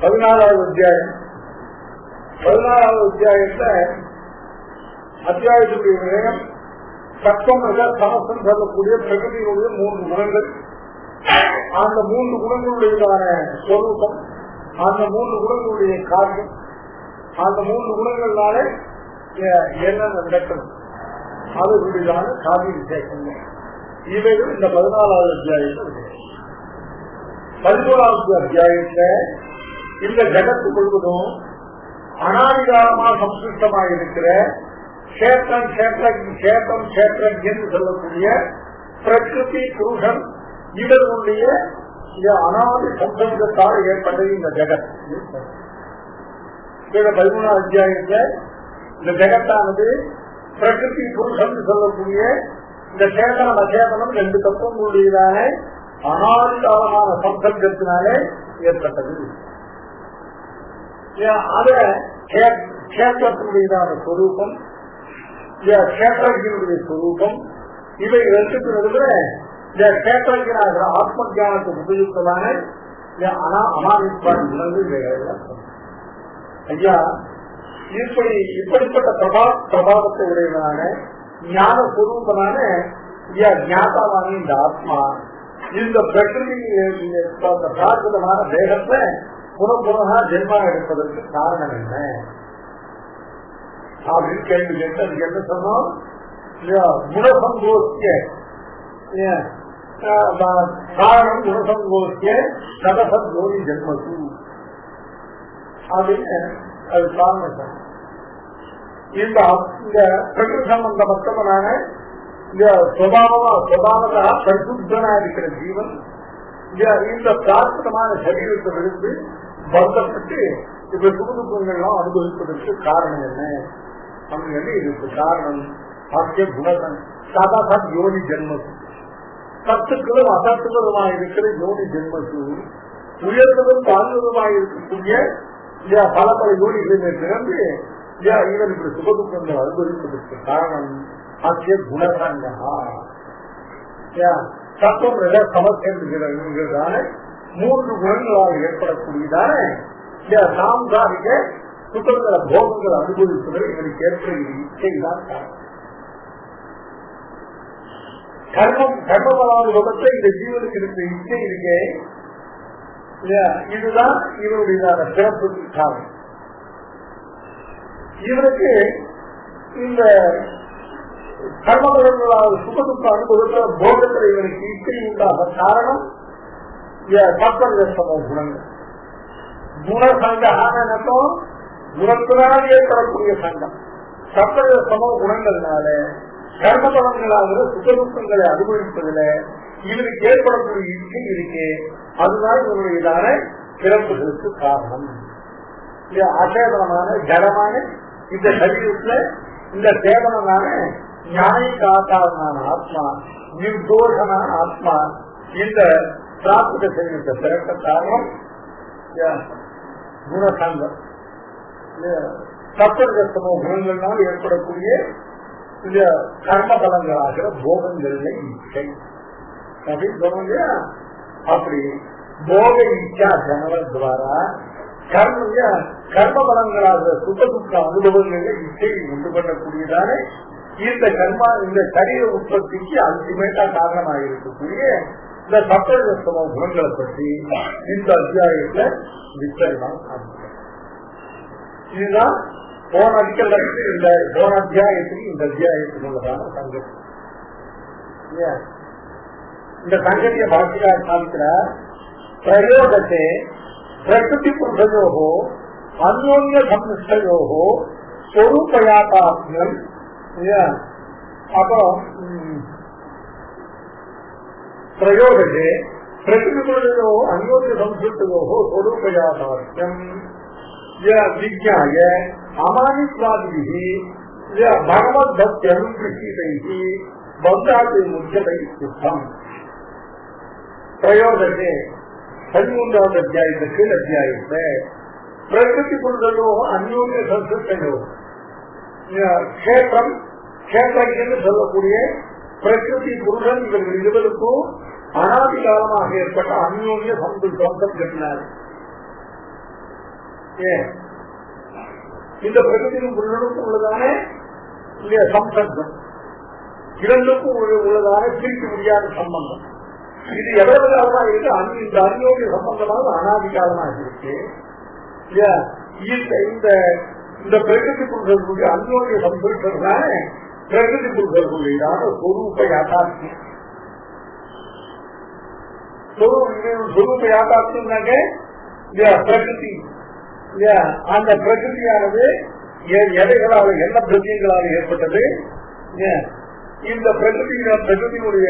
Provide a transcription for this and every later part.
பதினாலாவது அத்தியாயம். 14வது அத்தியாயத்துல அத்தியாயத்துடைய வேகம் தத்துவம் சமஸ்தம் சொல்லக்கூடிய பிரகிருதியுடைய 3 குணங்கள், அந்த 3 குணங்களுடையதான ஸ்வரூபம், அந்த 3 குணங்களுடைய காரியம், அந்த 3 குணங்களால என்ன நடக்கும் அதுக்குரியதான காரிய விசேஷங்கள் இவைகள் இந்த 14வது அத்தியாயத்தில். 11வது அத்தியாயத்துல இந்த ஜகத்து முழுவதும் அனாதிகாரமாக சம்சிருஷ்டமாக இருக்கிற கஷேத்திரம் கஷேத்திரம் கஷேத்திரம் என்று சொல்லக்கூடிய பிரகிருதி புருஷன் இவர்களுடைய அனாதி சம்சர்க்கத்தால் ஏற்பட்டது இந்த ஜெகத். 13வது அத்தியாயத்துல இந்த ஜெகத்தானது பிரகிருதி புருஷன் சொல்லக்கூடிய இந்த சேதனம் அச்சேதனம் 2 தத்துவங்களுடையதான அனாதிகாரமான சம்சர்க்கத்தினாலே ஏற்பட்டது. அத கஷேத்திரத்தினுடையதான ஸ்வரூபம், கஷேத்திரத்தினுடைய ஸ்வரூபம், இவை 2க்கு நடுவில் இந்த கஷேத்திரத்தினாகிற ஆத்ம ஜானத்துக்கு உபயுக்தமான அனாதிப்பாடு குணங்கள். ஐயா, இப்படிப்பட்ட பிரபாவத்தை உடையதான ஞான ஸ்வரூபனான ஞாதாவான இந்த ஆத்மா இந்த பிரகிருதி பிராகிருதமான தேகத்தை புறப்புறமா ஜென்மா எடுப்பதற்கு காரணம் என்ன அப்படின்னு கேள்வி கேட்டு அதுக்கு என்ன சொன்னோம்? குணசங்கோஷ்ய காரணம் குணசங்கோஷ்ய சதசத் ஜோதி ஜென்மசு அப்படின்னு அது காரணம். இந்த பிரகிருதி சம்பந்தப்பட்டவனான சுபாவதா பரிசுத்தனா இருக்கிற ஜீவன் இந்த பிரார்த்தமான சரீரத்திலிருந்து பந்தப்பட்டு இப்ப சுகதுக்கங்கள்லாம் அனுபவிப்பதற்கு காரணம் என்ன அப்படின்னு இதுக்கு காரணம் ஆகிய குணசன் சதசத் யோனி ஜென்மசு, சத்துக்களும் அசத்துக்களுமாக இருக்கிற யோனி ஜென்மசு, உயர்ந்ததும் தாழ்ந்ததுமாக இருக்கக்கூடிய பல பல யோனிகளை பிறந்து இவன் இப்படி சுகதுக்கங்கள் அனுபவிப்பதற்கு காரணம் ஆகிய குணசங்கா. தத்துவம் சமர்ப்பிக்கிறதான 3 குணங்களால் ஏற்படக்கூடியதான சாம்சாரிக சுத்தங்கள போகங்களை அனுபவிப்பதில் இவனுக்கு ஏற்படுகிற இச்சைதான் காரணம். கர்மபலானுபவத்தை இந்த ஜீவனுக்கு இருக்கிற இச்சை இருக்கே, இதுதான் இவனுடையதான பிறப்புக்கு காரணம். இவனுக்கு இந்த கர்மபலங்களால் சுகதுக்க அனுபவத்தை போகத்தில் இவனுக்கு இச்சை உண்டாக காரணம் சத்வரஜஸ்தமோ குணங்கள். குணசங்கம் குணத்தினால் ஏற்படக்கூடிய சங்கம். சத்வரஜஸ்தமோ குணங்கள்னால கர்மபலங்களாகிற சுகதுக்கங்களை அனுபவிப்பதில் இவனுக்கு ஏற்படக்கூடிய இச்சை இருக்கே, அதுதான் இவனுடையதான பிறப்புகளுக்கு காரணம். அசேதனமான ஜடமான இந்த சரீரத்துல இந்த சேதனமான ஞானக்காரமான ஆத்மா, நிர்தோஷமான ஆத்மா இந்த பிராப்த சரீரத்தை பிறக்க காரணம் குணசங்கம். சத்வரஜஸ்தமோ குணங்கள்னால் ஏற்படக்கூடிய இந்த கர்ம பலங்களாகிற போகங்களில் இச்சை அப்படின்னு சொல்லுங்க. அப்படி போக இச்சா ஜனவத்வாரா கர்ம பலங்களாகிற சுகதுக்க அனுபவங்களில் இச்சையை உண்டு பண்ணக்கூடியதான இந்த கர்மா இந்த சரீர உற்பத்திக்கு அல்டிமேட்டா காரணமாக இருக்கக்கூடிய இந்த சத்வரஜஸ்தமோ குணங்களை பற்றி இந்த அத்தியாயத்துல விசாரணம். இதுதான் போன அத்தியாயத்துக்கு இந்த அத்தியாயத்துக்கு உள்ளதான சங்கதி. இந்த சங்கதிய பாஷிகார் சாதிக்கிறார். பிரயோகத்தை பிரகிருதி புருஷயோகோ அந்யோன்ய சம்னிஷ்டயோகோ ஸ்வரூபயாதாத்மியம். அப்புறம் பிரயோகத்தை பிரகிருதி புருஷயோ அந்யோன்ய சம்சிஷ்டயோகோ ஸ்வரூபயாதாத்மியம். விஜ்ஞாய அமானித்வாதிபிஹி பகவத் பக்தி அனுகிரஹீதைஹி பந்தாதி முக்கியதை யுக்தம். பிரயோஜனே 13வது அத்தியாயத்தை கீழ் அத்தியாயத்தை பிரகிருதி புருஷனும் அந்யோன்ய சம்சிருஷ்டனும் கஷேத்திரம் கஷேத்திரன்னு சொல்லக்கூடிய பிரகிருதி புருஷன் இவர்கள் இருவருக்கும் அனாதி காலமாக ஏற்பட்ட அந்யோன்ய சம்சம் கட்டினார். இந்த பிரகிருதியும் புருஷனுக்கும் உள்ளதான சம்சர்க்கம், இரண்டுக்கும் உள்ளதான பிரிக்க முடியாத சம்பந்தம். இது எவ்வளவு காலமாக இருக்கு? இந்த அந்யோன்ய சம்பந்தமாக அனாதி காலமாக இருக்கு. இந்த பிரகிருதி புருஷர்களுடைய அந்யோன்ய சம்பந்தத்தினால பிரகிருதி புருஷர்களுடைய சொரூப யாதார்த்தம். சொரூப யாதார்த்தம்னாக்க பிரகிருதி, அந்த பிரகிருதியானது எதைகளால் என்ன பிரத்தியங்களால் ஏற்பட்டது? இந்த பிரகிருதியுடைய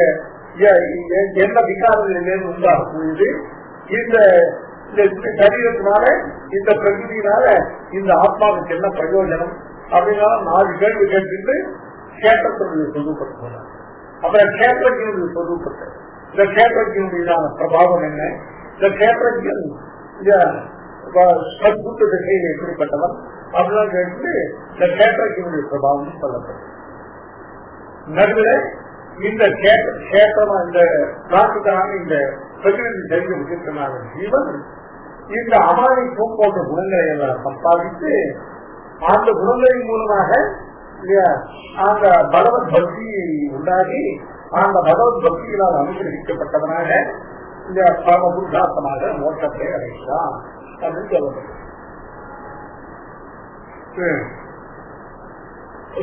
என்ன விகாரங்களிலிருந்து உண்டாகக்கூடியது? இந்த சரீரத்தினால இந்த பிரகிருதியினால இந்த ஆத்மாவுக்கு என்ன பிரயோஜனம் அப்படின்னா 4 கேள்வி கேட்டு கேட்டத்தினுடைய சொரூபத்தை, அப்புறம் கேட்டத்தினுடைய சொரூபத்தை, இந்த கேட்டத்தினுடையதான பிரபாவம் என்ன, இந்த கேட்டத்தின் சத்புத்த திசையில் எப்படிப்பட்டவன் அப்படிலாம் கேட்டு இந்த கேட்டத்தினுடைய பிரபாவம் சொல்லப்பட்டது. நடுவில் இந்த கேட்டமா இந்த பிரார்த்திக்கான இந்த பிரகிருதி தெரிந்து விதித்தனான ஜீவன் இந்த அமானித்துவம் போன்ற குணங்களை எல்லாம் சம்பாதித்து அந்த குணங்களின் மூலமாக அந்த பகவத் பக்தியை உண்டாகி அந்த பகவத் பக்திகளால் அனுகிரகிக்கப்பட்டவனாக இந்த பரம புருஷார்த்தமாக மோட்சத்தை அடைகிறான் அப்படின்னு சொல்லப்பட்டது.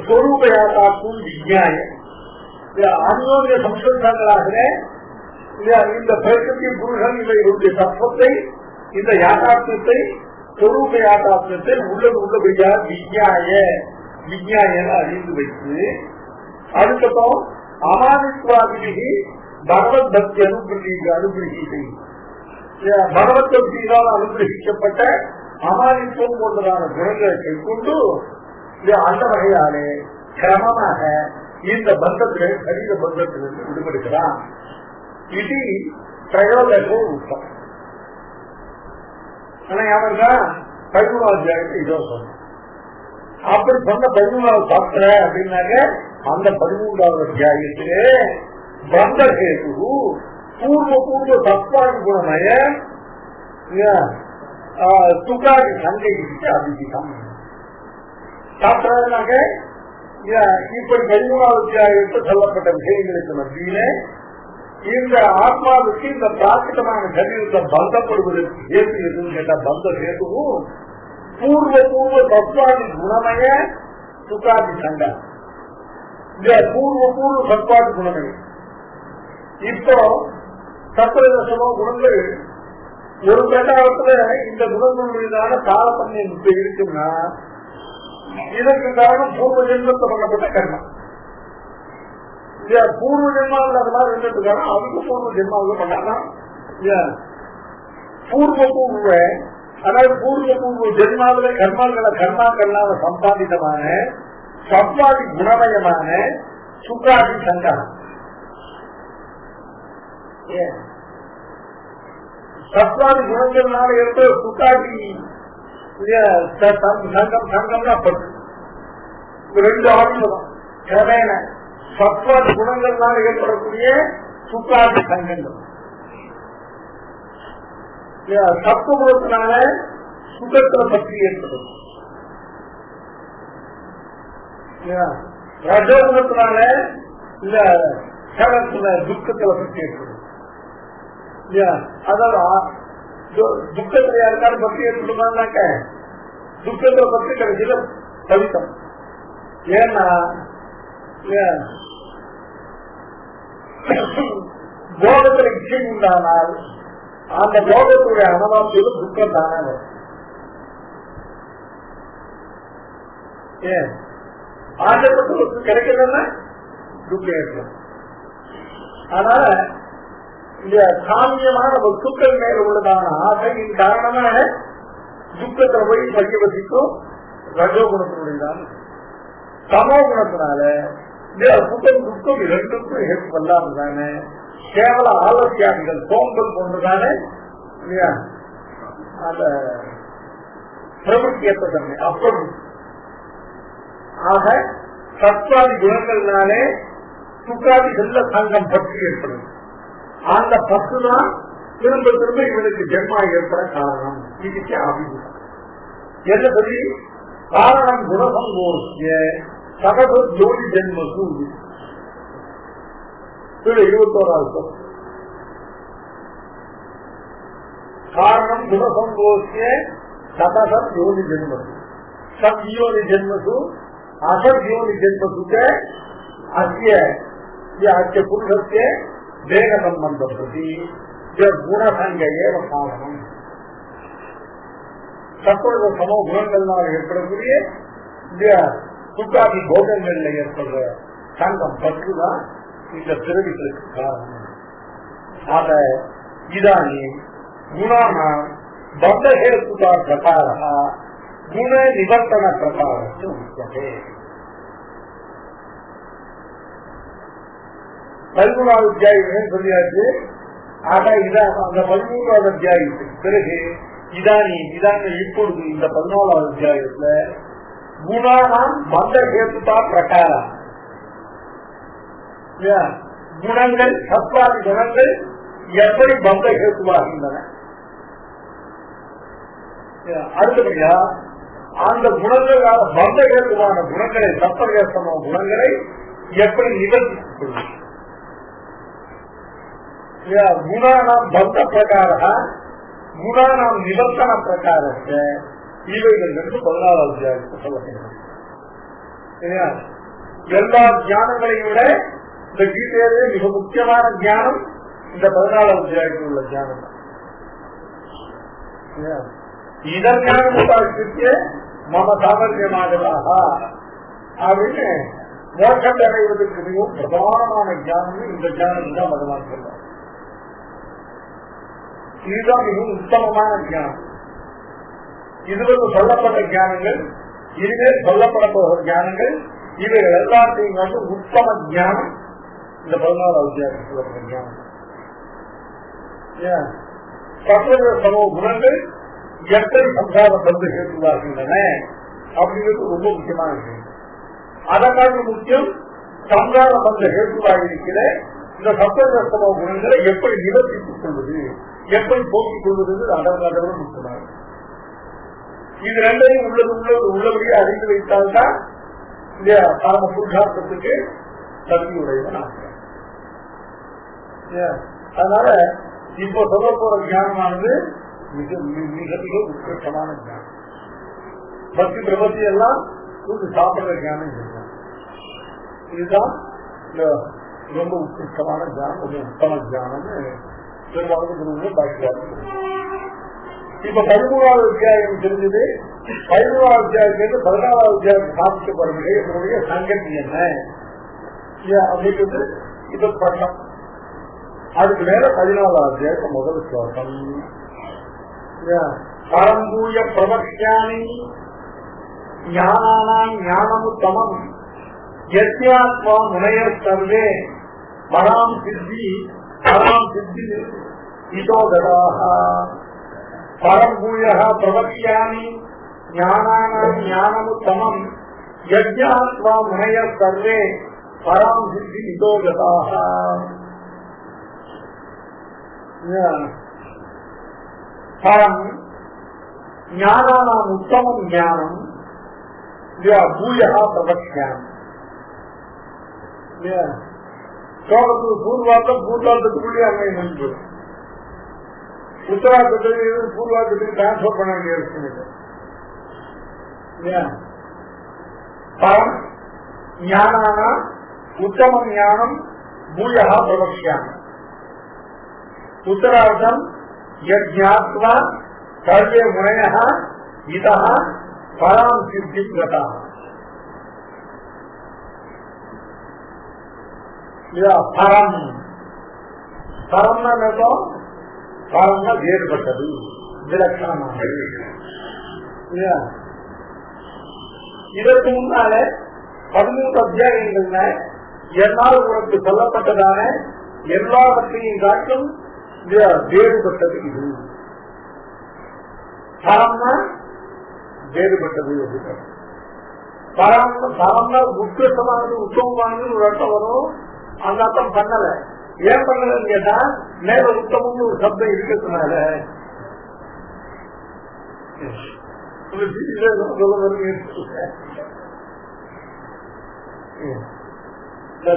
சொரூபயாத்தாக்கும் விஜ்ஞாய அந்யோன்ய சம்சர்க்கங்களாக இந்த பிரகிருதி புருஷன் இவர்களுடைய தத்துவத்தை, இந்த யாதார்த்தத்தை, சொரூப யாதார்த்தத்தை உள்ளபடியா விஜ்ஞாய அறிந்து வைத்து அதுக்கப்புறம் அமானித்வாதிபிஹி பகவத் பக்தி அனுகிரகீதை பகவத் பக்தியினால் அனுகிரகிக்கப்பட்ட அமானித்துவம் போன்றதான குணங்களை கைக்கொண்டு அந்த வகையாலே கிரமமாக இந்த பந்தத்திலே சரீர பந்தத்திலிருந்து விடுபடுகிறான். இது பிரயோஜனோ உத்தம். ஆனா யாருக்கா 13வது அத்தியாயத்தை இதோ சொன்ன அப்படி சொன்ன 13வது சாப்பிட அப்படின்னாக்க அந்த 13வது அத்தியாயத்திலே பந்த கேது பூர்வ சத்வாதி குணமய சுகாதி சங்கைக்கு அபிஷேகம் சாப்பிடாக்க இப்படி 13வது அத்தியாயத்தில் சொல்லப்பட்ட விஷயங்களுக்கு மத்தியிலே இந்த ஆத்மாவுக்கு இந்த பிராகிருதமான சரீரத்தை பந்தப்படுவதற்கு ஏற்று எதுவும் கேட்ட பந்த கேதுவும் பூர்வ சத்வாதி குணமய சுகாதி சங்கா இந்த பூர்வ சத்வாதி குணமய. இப்போ சத்வதசமோ குணங்கள் ஒரு பிரகாரத்துல இந்த குணங்கள் மீதான தாரதமியம் இப்ப இருக்குன்னா இதற்கு காரணம் பூர்வ ஜென்மத்தை பண்ணப்பட்ட கர்மம். பூர்வ ஜென்மாவில் அது மாதிரி இருந்ததுக்கான அதுக்கு பூர்வ ஜென்மாவில் பண்ணாதான் பூர்வ அதாவது பூர்வ ஜென்மாவில கர்மாக்கள்னால சம்பாதிதமான சத்வாதி குணமயமான சுகாதி சங்கம். சத்வாதி குணங்கள்னால ஏற்ப சுகாதி சங்கம்னா பட்டு 2 ஆட்டம் கிரமேண சத்வாதி குணங்கள்னால ஏற்படக்கூடிய சுகாதி சங்கங்கள் சத்துவத்தினால சுகத்துல பற்றி ஏற்படும், ரஜோகுணத்தினால இல்ல சடத்துல துக்கத்துல பற்றி ஏற்படும். அதாவது துக்கத்துல யாருக்காரும் பற்றி ஏற்படுமான்னாக்க துக்கத்துல பற்றி கிடைச்சது பவித்தம். ஏன்னா போகத்துல இச்சை உண்டானால் அந்த போகத்துடைய அனுபவத்திலும் துக்கம் தானே வரும். ஆசைப்பட்டு கிடைக்கிறதுன்னா துக்கம் ஏற்படும். அதனால இந்த சாமியமான வஸ்துக்கள் மேல உள்ளதான ஆசையின் காரணமாக துக்கத்துல போய் பரிவசிக்கும் ரஜோ குணத்தினுடையதான். சமோ குணத்தினால சுத்தம் துக்கம் இரண்டுக்கும் ஹெல்ப் பண்ணாம தானே கேவல ஆலோசியாதிகள் சோம்பல் கொண்டுதானே இல்லையா அந்த பிரபுத்தி ஏற்ப தன்மை அப்படி. ஆக சத்வாதி குணங்கள்னாலே சுக்காதிகள்ல சங்கம் பற்று ஏற்படும். அந்த பற்று தான் திரும்ப திரும்ப இவனுக்கு ஜென்மா ஏற்பட காரணம். இதுக்கு அபிமுகம் என்ன சொல்லி காரணம் குணசங்கோஷிய சகச ஜோதி ஜென்மசு 21வது காரணம் குணசங்கோஷிய சகச ஜோதி ஜென்மசு சத்யோனி ஜென்மசு அசத்யோனி ஜென்மசுக்க அஸ்ய புருஷஸ்ய தேக சம்பந்தம் பிரதி குணசங்கையே காரணம். சத்துவ சமோ குணங்கள்னால் ஏற்படக்கூடிய சுக்காதி போகங்கள்ல ஏற்படுற சங்கம் பற்றுதான் இந்த பிறவிகளுக்கு காரணம். ஆக இதானி குணான பந்தஹேத்துதா பிரகார குண நிவர்த்தன பிரகாரத்து உச்சதே. 13வது அத்தியாயம் சொல்லியாச்சு. ஆக இதான் அந்த 13வது அத்தியாயத்துக்கு பிறகு இதானி இப்பொழுது இந்த 14வது அத்தியாயத்துல குணானாம் பந்தஹேத்துதா பிரகாரம் குணங்கள் சத்வாதி குணங்கள் எப்படி பந்தஹேத்துவாகின்றன. அடுத்தபடியா அந்த குணங்களான பந்தஹேத்துவான குணங்களை சத்வகேசமான குணங்களை எப்படி நிவர்த்தித்துக் கொள்வது. குணானாம் பந்த பிரகார குணானாம் நிவர்த்தன பிரகாரத்தை இவைகள் என்று 14வது அத்தியாயத்தில் சொல்லப்படுகிறது. எல்லா ஞானங்களையும் விட இந்த கீதையிலே மிக முக்கியமான ஞானம் இந்த 14வது அத்தியாயத்தில் உள்ள ஞானம். இதன் ஞானத்தை மம சாமர்த்தியமாகதாக அப்படின்னு மோட்சத்தை அடைவதற்கு மிகவும் பிரதானமான ஞானம் இந்த ஞானம் தான் பகவான் சொல்றார். இதுதான் மிகவும் உத்தமமான ஞானம். இதுவரை சொல்லப்பட்ட ஞானங்கள் இனிமேல் சொல்லப்பட போகிற ஞானங்கள் இவைகள் எல்லாத்தையும் வந்து உத்தம ஞானம் இந்த 14வது அத்தியாயத்தில் சொல்லப்பட்ட ஞானம். சத்துவ சமோ குணங்கள் எப்படி சம்சார பந்து கேட்டுவார்கின்றன அப்படிங்கிறது ரொம்ப முக்கியமான விஷயம். அதற்காக முக்கியம் சம்சார பந்த கேட்டுவாக இருக்கிற இந்த சத்துவ சமோ குணங்களை எப்படி நிவர்த்தித்துக் கொள்வது, எப்படி போக்கிக் கொள்வது அதற்காக முக்கியமாக. இது ரெண்டையும் உள்ளபடியே அறிந்து வைத்தால்தான் இந்த பரம புருஷார்த்தத்துக்கு தகுதி உடையவன். அதனால இப்போ சொல்ல போற ஞானமானது மிக மிக மிக உத்கிருஷ்டமான ஞானம். பக்தி பிரபத்தி எல்லாம் சாப்பிடுற ஞானம் இதுதான். இதுதான் ரொம்ப உத்கிருஷ்டமான ஞானம், ரொம்ப உத்தம ஞானம் பெரும்பாலும் பாக்கியாரு. இப்ப 13வது அத்தியாயம் தெரிஞ்சது. 13வது அத்தியாயத்திலிருந்து 14வது அத்தியாயம் சாதிக்கப்படுகிறது. என்னுடைய சங்கதி என்ன அப்படின்றது இது பட்டம். அதுக்கு மேல 14வது அத்தியாயத்தை முதல் ஸ்லோகம் பரம்பூய பிரபக்ஷானி ஞானானாம் ஞானமுத்தமம் யத்யாத்மா முனையர் சர்வே பராம் சித்தி இதோ கதாக. பரம்பூய பிரபக்ஷாமி ஞானானாம் ஞானமுத்தமம் யஜ்ஞாத்வா முனையர் சர்வே பராம் சித்தி இதோ கதாக. பரம் ஞானானாம் உத்தமம் ஞானம் பூயா பிரபக்ஷாமி. ஸ்லோகத்துக்கு பூர்வார்த்தத்துக்குள்ளே அங்கே நின்று உத்தரார்த்தத்தில் பூர்வார்த்தத்துக்கு டிரான்ஸ்பர் பண்ண வேண்டிய இருக்கு. பரம் ஞானானா உத்தமம் ஞானம் பூயா பிரபக்ஷாமி. உத்தரார்த்தம் யஜ்ஞாத்வா சர்வே முனையः இதः பராம் சித்திம் கதः. பரம் பரம்னா பரம்னா வேறுபட்டது, விலட்சணமானது. இதற்கு முன்னால 13 அத்தியாயங்கள்ல என்னால் உனக்கு சொல்லப்பட்டதான எல்லாவற்றையும் காட்டும் வேறுபட்டது. இது பரம்னா வேறுபட்டது. பரம்னா உத்கிருஷ்டமானது உத்தமமானது ஒரு அர்த்தம் வரும். அந்த அர்த்தம் பண்ணல. ஏன் பண்ணலன்னு கேட்டா மேல உத்தமம்னு ஒரு சப்தம் இருக்கிறதுனால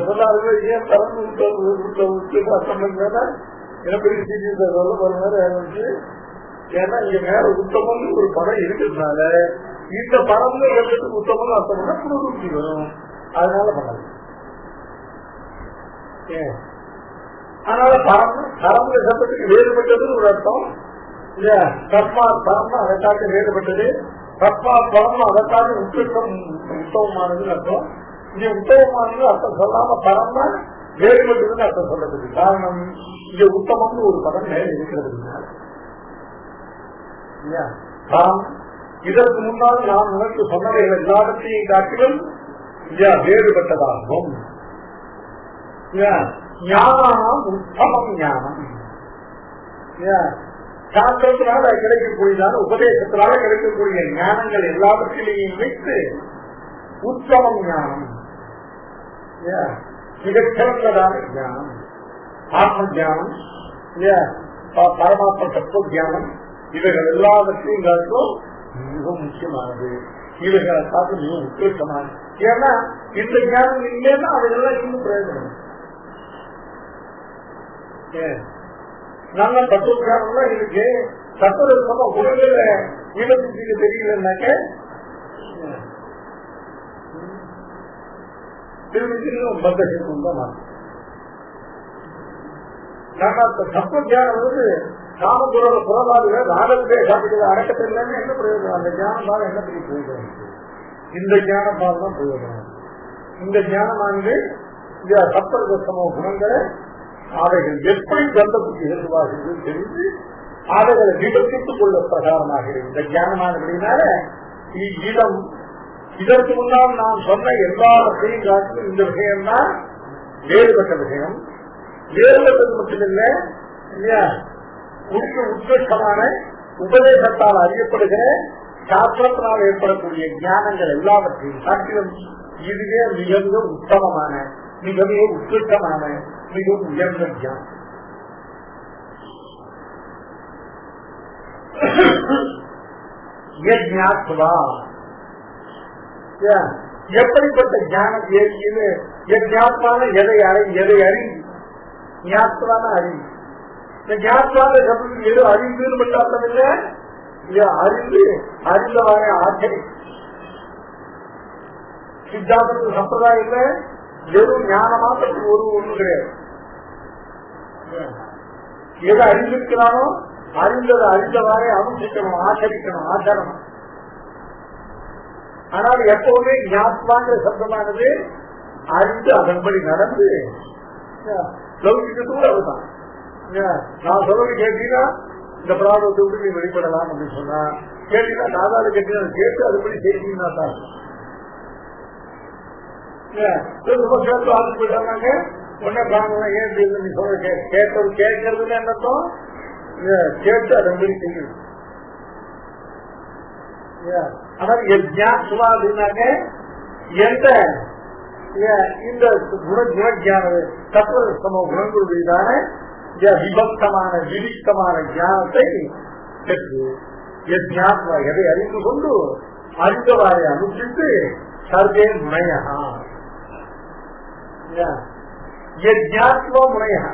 சொல்லாது. ஏன் பரந்து அர்த்தம் பண்ணா எனக்கு சொல்ல போற ஆரம்பிச்சு. ஏன்னா இங்க மேல உத்தமம்னு ஒரு படம் இருக்கிறதுனால இந்த பரந்து எழுத்துக்கு உத்தமம் அர்த்தம் பண்ணா புனருத்தி வரும். அதனால பண்ணல. அதனால பரம்பு சப்தத்துக்கு வேறுபட்டது ஒரு அர்த்தம். தஸ்மாத் பரம்னா அதற்காக வேறுபட்டது. தஸ்மாத் பரம் அதற்காக உத்தமமானதுன்னு அர்த்தம். இங்க உத்தமமானது அர்த்தம் சொல்லாம பரம்னா வேறுபட்டதுன்னு அர்த்தம் சொல்றதுக்கு காரணம் இங்க உத்தமம்னு ஒரு படம் மேல இருக்கிறது. பரம் இதற்கு முன்னால் நான் உனக்கு சொன்னவைகள் எல்லாவற்றையும் காட்டிலும் வேறுபட்டதாகும். ஞானம் உத்தமம். ஞானம் சாஸ்திரத்தினால கிடைக்கக்கூடியதான உபதேசத்தினால கிடைக்கக்கூடிய ஞானங்கள் எல்லாவற்றிலையும் வைத்து உத்தமம் ஞானம், மிகச்சிறந்ததான ஞானம், ஆத்ம ஜானம், பரமாத்ம தத்துவ ஜானம், இவைகள் எல்லாவற்றையும் காட்டும் மிக முக்கியமானது. இவைகளை பார்த்து மிக உத்கிருஷ்டமானது. ஏன்னா இந்த ஞானம் இல்லைன்னா அவைகள்லாம் இன்னும் பிரயோஜனம். நல்ல தத்துவ ஞானம் தான் இருக்கு. தத்துவ உலகில ஈழத்துக்கு தெரியலன்னாக்க திரும்ப பந்தம் தான் மாறும். தத்துவ ஞானம் வந்து காமபுர புறவாதிகள் ஆடலுடைய சாப்பிட்டு அடக்கத்தில்லைன்னு என்ன பிரயோஜனம்? அந்த ஞானமாக என்ன பெரிய பிரயோஜனம்? இந்த ஞானமாக தான் பிரயோஜனம். இந்த ஞானமானது சப்தசமோ குணங்களை அவைகள் எப்படி கந்த புத்தி ஏற்றுவார்கள் தெரிந்து அவைகளை விபத்தித்துக் கொள்ள பிரகாரமாகிறது. இந்த ஞானமானதுனால இடம் இதற்கு முன்னால் நான் சொன்ன எல்லாவற்றையும் காட்டிலும் இந்த விஷயம்தான் வேறுபட்ட விஷயம். வேறுபட்டது மட்டுமில்லை இல்லையா, உத்கிருஷ்டமான உபதேசத்தால் அறியப்படுகிற சாஸ்திரத்தினால் ஏற்படக்கூடிய ஞானங்கள் எல்லாவற்றையும் காட்டிலும் இதுவே மிக மிக உத்தமமான, மிக மிக உத்கிருஷ்டமான, மிகவும் உயர்ந்த ஞானம். எப்படிப்பட்ட ஞானம்? எதை அறி ஞாபகான அறிவு. இந்த ஞாபகான எது அறிவுன்னு மட்டும் அர்த்தம் இல்லை, அறிந்து அறிந்தவாற ஆச்சரி. சித்தாந்தத்து சம்பிரதாயத்துல வெறும் ஞான மாத்திரத்துக்கு ஒரு ஒண்ணு கிடையாது. எதை அறிந்திருக்கிறானோ அறிந்ததை அறிந்தவாறே அனுஷ்டிக்கணும், ஆச்சரிக்கணும், ஆச்சரணம். ஆனால் எப்பவுமே ஞாபகாங்கிற சப்தமானது அறிந்து அதன்படி நடந்து லௌகிக்கத்தோடு அதுதான். நான் சொல்றது கேட்டீங்கன்னா இந்த பிராபத்தை விட்டு நீ வெளிப்படலாம் அப்படின்னு சொன்னா கேட்டீங்கன்னா நாதாடு கேட்டீங்கன்னா கேட்டு அதுபடி செய்தீங்கன்னா தான் சேர்த்து ஆளு போயிட்டாங்க. உடனே பிராமணம் ஏன் நீ சொல்ற கேட்டது கேட்கறதுன்னு என்னத்தோம் கேட்டு அதன்படி செய்யணும். ஆனால் யஜ்ஞாத்வா அப்படின்னாக்க எந்த இந்த குணஜான தத்துவ குணங்களுடையதான விபக்தமான விரிக்தமான ஞானத்தை பெற்று யஜ்ஞாத்வா எதை அறிந்து கொண்டு அறிந்தவாரை அனுப்பிட்டு சர்வே முனையா யஜ்ஞாத்வா முனையா.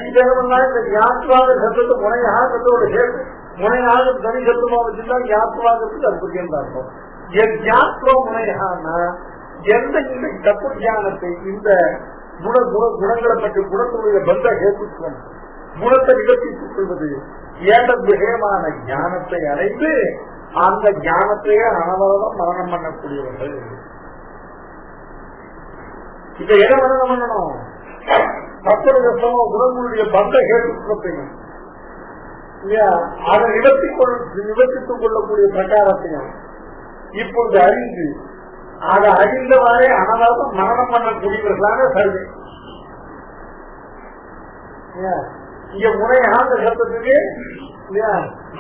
இந்த ஞாத்வாத சத்தத்தை முனையாகத்தோட சேர்த்து முனையாக தனி சத்துவமா வச்சுட்டா ஞாத்வாதத்துக்கு அது புரியும் அர்த்தம். ஞாத்வா முனையான்னா எந்த இந்த தத்துவ ஞானத்தை இந்த குணங்களை பற்றி குணத்துடைய பந்த ஏற்றுக்கொள் குணத்தை நிகழ்த்திக் கொள்வது ஏண்ட விஷயமான ஞானத்தை அடைந்து அந்த ஞானத்தையே அனவரதம் மரணம் பண்ணக்கூடியவர்கள். இதை எதை மரணம் பண்ணணும்? தத்துவ குணங்களுடைய பந்த ஏற்றுக்கொள்ளையும் அதை நிவர்த்தித்துக் கொள்ளக்கூடிய பிரகாரத்தையும் இப்பொழுது அறிந்து அதை அறிந்தவாறே அனவரதம் மரணம் பண்ணக்கூடியவர்களாக சர்வே. இங்க முறையான சப்தத்துக்கு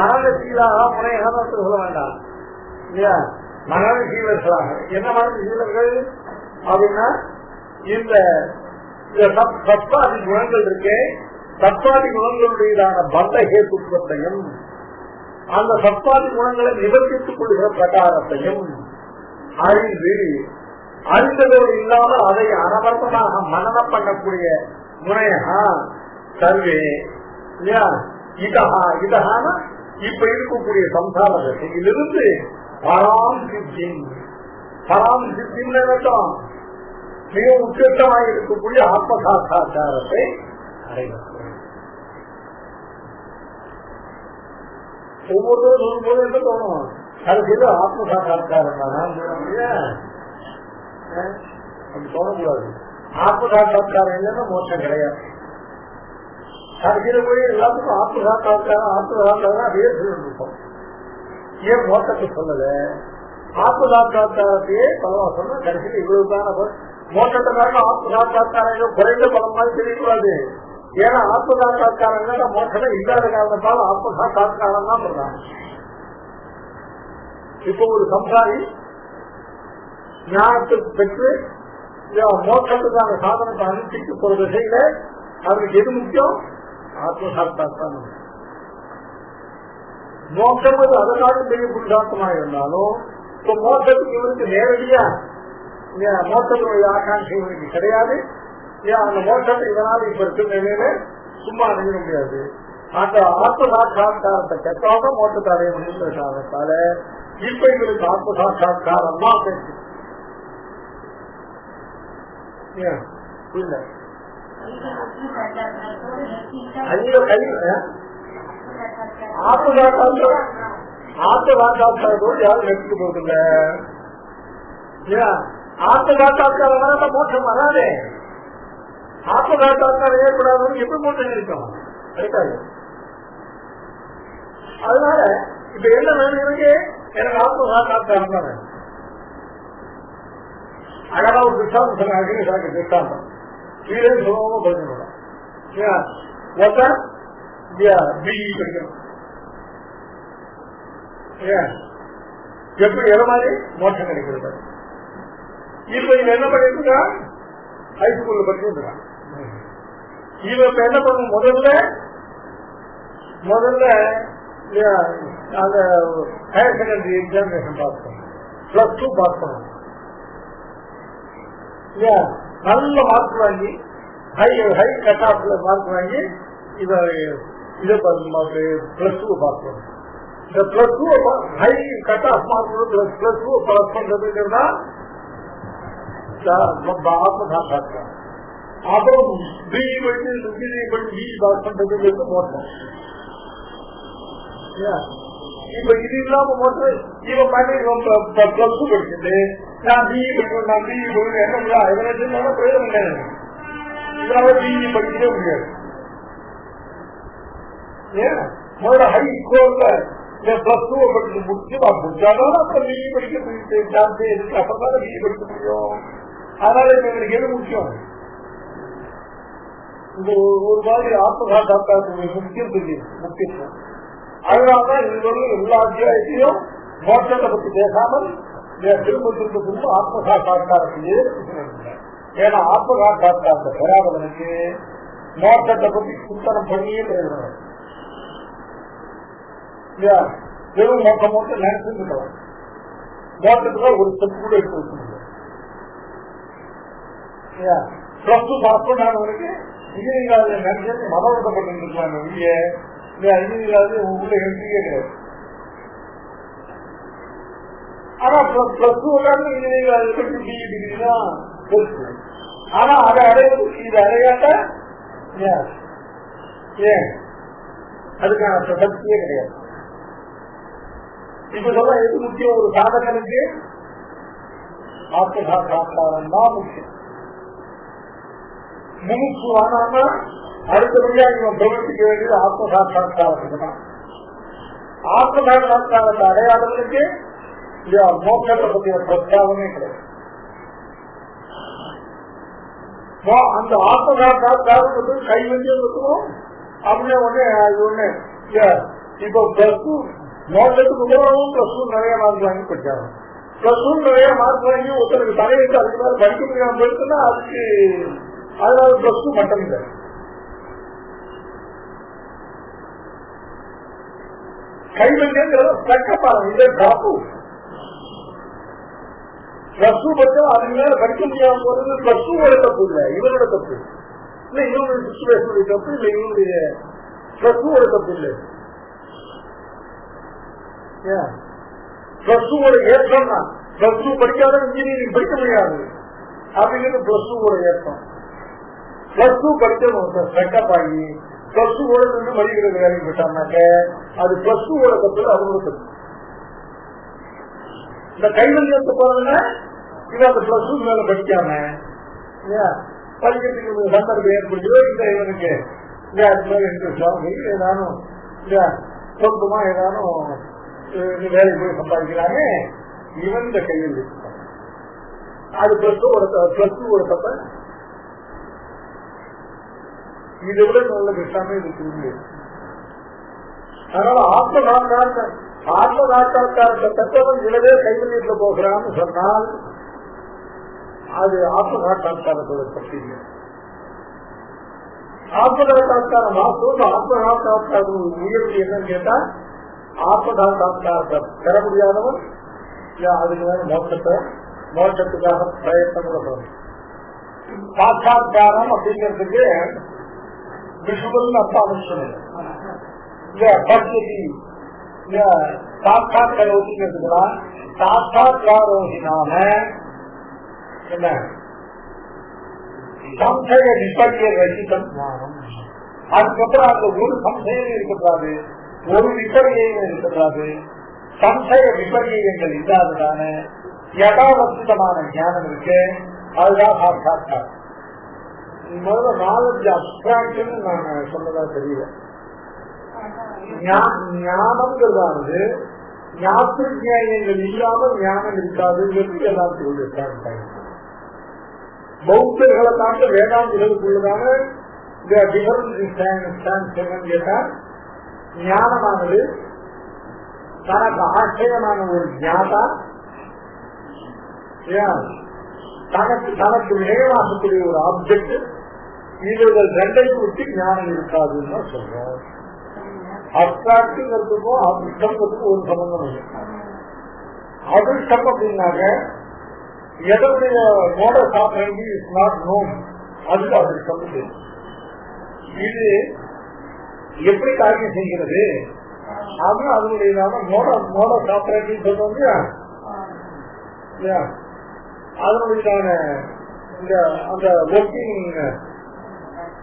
மரணசீலாக முறையான சொல்ல வேண்டாம் இல்லையா, மரணசீலர்களாக. என்ன மரணசீலர்கள் அப்படின்னா இந்த சத்வாதி குணங்கள் இருக்கு, சத்வாதி குணங்களுடையதான பந்த ஹேத்துவத்தையும் அந்த சத்வாதி குணங்களை நிவர்த்தித்துக் கொள்கிற பிரகாரத்தையும் அறிந்ததோடு இல்லாமல் அதை அனவர்த்தமாக மனனம் பண்ணக்கூடிய முனையா சர்வே இல்லையா. இதகான இப்ப இருக்கக்கூடிய சம்சார தசையிலிருந்து பராம் சித்தின் மிக உச்சமாக இருக்கக்கூடிய ஆத்ம சாட்சா்காரத்தை அடைகிறது. ஒவ்வொருத்தரும் சொல்லும்போது என்ன தோணும், கடைசியில ஆத்ம சாட்சா்காரம் அப்படி தோணக்கூடாது. ஆத்ம சாட்சா்காரம் இல்லைன்னா மோட்சம் கிடையாது. கடைசியில போய் எல்லாத்துக்கும் ஆத்ம சாட்சா்காரம் அதே சொல்லிருக்கோம். ஏன் மோட்டத்தை சொல்லல, ஆத்ம சாட்சா்காரத்தையே பலவா சொன்ன கடைசியில் இவ்வளவுதான் மோட்டத்துக்காக ஆத்ம சாட்சா்காரம் குறைந்த பலம் மாதிரி தெரியக்கூடாது. ஏன்னா ஆத்ம சாட்சா்காரம் மோட்சம் இல்லாத காரணத்தால் ஆத்ம சாட்சா்காரம் தான் பண்றாங்க. இப்போ ஒரு சம்சாரி ஞானத்துக்கு பெற்று மோட்சத்துக்கான சாதனத்தை அனுப்பிட்டு போற திசையில அவருக்கு எது முக்கியம், ஆத்ம சாட்சா்காரம். மோட்சம் அது அதனாலும் பெரிய புருஷார்த்தமாக இருந்தாலும் இப்ப மோட்சத்துக்கு இவருக்கு நேரடியா மோட்சத்தினுடைய ஆகாட்சி இவருக்கு கிடையாது. அந்த மோட்சத்தை இதனால இப்ப இருக்க நிலையில சும்மா அடைஞ்சிட முடியாது. அந்த ஆத்ம சாட்சா்காரத்தை பெற்றாக மோட்சத்தை அடைய முடியுன்ற காரணத்தால இப்ப இவருக்கு ஆத்ம சாட்சா்காரம் தான் பெற்று ஆத்ம சாட்சா்காரத்தோடு யாரும் எடுத்துட்டு போறதில்ல. ஆத்ம சாட்சா்காரம் மோட்சம் வராதே. ஆத்ம சாட்சா்காரம் ஏற்படாதவங்க எப்படி மோட்சம் இருக்கும், கிடைக்காது. அதனால இப்ப என்ன வேணும், எனக்கு ஆத்ம சாட்சா்காரம் தான் வேணும். அழகா ஒரு திஷ்டாந்தம் சொன்னாங்க, எனக்கு திஷ்டாந்தம் கீழே சுலபமா பதினோட பிஇ படிக்கணும். எப்படி எதை மாதிரி மோட்சம் கிடைக்கிறது. இப்ப இவன் என்ன பண்ணிட்டு ஹைஸ்கூல்ல படிச்சுட்டு இவன் இப்ப என்ன பண்ணும், முதல்ல அந்த ஹையர் செகண்டரி எக்ஸாமினேஷன் பாஸ் பண்ணணும், +2 பாஸ் பண்ணணும். நல்ல மார்க் வாங்கி ஹை கட் ஆஃப்ல மார்க் வாங்கி இதை +2 பாஸ் பண்ணணும். இந்த +2 high cut off mark +2 pass பண்றதுங்கிறதா ஆத்ம சாட்சா்காரம். அப்புறம் பிஇ படிச்சு பாஸ் பண்றதுங்கிறது மோட்சம். இப்ப இது இல்லாம மோட்சம் இவன் பண்ணி +2 படிச்சுட்டு நான் பிஇ படிக்கணும், நான் பிஇ படிக்கணும் என்ன முடியாது, இதனால பிரயோஜனம் கிடையாது. இதனால பிஇ படிக்கவே முடியாது. முதல்ல ஹை ஸ்கோர்ல +2 படிச்சு முடிச்சு முடிச்சாலும் அப்புறம் பிஇ படிக்க சான்ஸே இருக்கு. அப்பதான் பிஇ படிக்க முடியும். அதனால இப்ப எங்களுக்கு எது முக்கியம், இந்த ஒரு மாதிரி ஆத்ம சாட்சா்காரத்துடைய முக்கியத்துவம். அதனால்தான் இதுவரை எல்லா அத்தியாயத்தையும் மோட்சத்தை பத்தி பேசாமல் திரும்ப ஆத்ம சாட்சா்காரத்தையே. ஏன்னா ஆத்ம சாட்சா்காரத்தை பெறாதவனுக்கு மோட்சத்தை பத்தி சிந்தனம் பண்ணியே பேசுறேன். வெறும் மோட்டம் நினைச்சுட்டு மோட்டத்துக்கு ஒரு ஸ்டெப் கூட எடுத்து வச்சுருக்கேன். +2 பாஸ் பண்ணாதவனுக்கு இன்ஜினியரிங் நினைச்சு மனோரப்பட்டு இருக்காங்க. இன்ஜினியரிங் உள்ள எழுதியே கிடையாது. ஆனா +2 இன்ஜினியரிங் பற்றி பிஇ டிகிரி தான் பெருசு. ஆனா அதை அடைவதற்கு இது அடையாட்ட ஏன் அதுக்கான சக்தியே கிடையாது. இப்ப சொல்ல எது முக்கியம், ஒரு சாதகனுக்கு ஆத்ம சாட்சா்காரம் தான் முக்கியம். முமுட்சு ஆனா அடுத்தபடியா இவன் பிரவர்த்திக்க வேண்டியது ஆத்ம சாட்சா்காரத்துக்கு தான். ஆத்மகாரத்தை அடையாளங்களுக்கு மோட்சத்தை பற்றிய பிரஸ்தாபமே கிடையாது. அந்த ஆத்மகாரத்தை கைவல்யம் அப்படியே ஒண்ணு அது ஒண்ணு இப்போ பிளஸ் டூ மோட்சத்துக்கு போறவும் பிளஸ் டூ நிறைய மார்க் வாங்கி படிச்சாங்க. பிளஸ் டூ நிறைய மார்க் வாங்கி ஒருத்தருக்கு தலையிட்டு அதுக்கு மேல படிக்க முடியாம போயிருக்குன்னா அதுக்கு அதனால பிளஸ் டூ மட்டும் இல்லை. கைவல்யம் இதே டாப்பு பிளஸ் டூ படிச்சா அதுக்கு மேல படிக்க முடியாம போறது பிளஸ் டூவோட தப்பு இல்லை, இவரோட தப்பு இல்ல, இவனுடைய சிச்சுவேஷனுடைய தப்பு இல்லை, இவனுடைய பிளஸ் டூவோட தப்பு இல்லை. பிளஸ் டூவோட ஏற்றம் தான். பிளஸ் டூ படிக்காத இன்ஜினியரிங் படிக்க முடியாது அப்படிங்கிறது பிளஸ் டூவோட ஏற்றம். பிளஸ் டூ படிக்கணும் செட்டப் ஆகி பிளஸ் டூவோட இருந்து மதிக்கிறது வேலைக்கு போட்டாங்க, அது பிளஸ் டூவோட தப்பு, அவங்களோட தப்பு. இந்த கைவல்யத்தை போறதுன்னா இவன் அந்த பிளஸ் டூ மேல படிக்காம படிக்கிறதுக்கு சந்தர்ப்பம் ஏற்படுதோ இந்த இவனுக்கு இன்ட்ரெஸ்ட் ஆகும், ஏதானும் சொந்தமா ஏதானும் வேலைக்கு போய் சம்பாதிக்கிறானே இவன் இந்த கையில் அது பிளஸ் டூவோட தப்ப. இதை விட நல்ல விஷயமே இருக்கு. அதனால ஆத்மநாட்டாக்காரத்தை தத்துவம் இளவே கைவல்யத்தில் போகிறான்னு சொன்னால் அது ஆத்மநாட்டாக்காரத்தோட பற்றி. ஆத்மநாட்டாக்கார மாசம் ஆத்மநாட்டாக்கார உயர்வு என்னன்னு கேட்டா ஆத்மநாட்டாக்காரத்தை பெற முடியாதவன் அதுக்கு மேல மோட்சத்துக்காக பிரயத்தனம் பண்ணணும். சாட்சாத்காரம் அப்படிங்கிறதுக்கு விஷுவல் அர்த்தம் சொன்னது. சாட்சாத்காரோதிங்கிறதுக்குனா சாட்சாத்காரோதினால என்ன சம்சய விபரிய ரசிதம் ஞானம். அதுக்கப்புறம் அந்த ஒரு சம்சயம் இருக்கக்கூடாது, ஒரு விபரியம் இருக்கக்கூடாது, சம்சய விபரியங்கள் இல்லாததான யதாவசிதமான ஞானம் இருக்கு, அதுதான் சாட்சாத்காரம். முதல்ல நாலஞ்சு அப்டிராக்ஷன் நான் சொன்னதா தெரியல. ஞானம்ங்கிறதாவது ஞாத்திருஞானங்கள் இல்லாமல் ஞானம் இருக்காதுங்கிறது எல்லாத்துக்கும். பௌத்தர்களை தாண்ட வேதாந்திகளுக்குள்ளதான கேட்டா ஞானமானது தனக்கு ஆச்சரியமான ஒரு ஞாதா, தனக்கு நினைவாகக்கூடிய ஒரு ஆப்ஜெக்ட், இவர்கள் ரெண்டை குறித்து ஞானம் இருக்காதுன்னு தான் சொல்றோம். அப்டிராக்டுங்கிறதுக்கும் அதிர்ஷ்டத்துக்கும் ஒரு சம்பந்தம் இல்லை. அதிர்ஷ்டம் அப்படின்னாக்க எதனுடைய மோடல் சாப்பிட்றது இஸ் நாட் நோன், அதுக்கு அதிர்ஷ்டம். இது எப்படி காரியம் செய்கிறது அப்படின்னு அதனுடைய மோடல் சாப்பிட்றதுன்னு சொல்றோம் இல்லையா, அதனுடைய அந்த ஒர்க்கிங்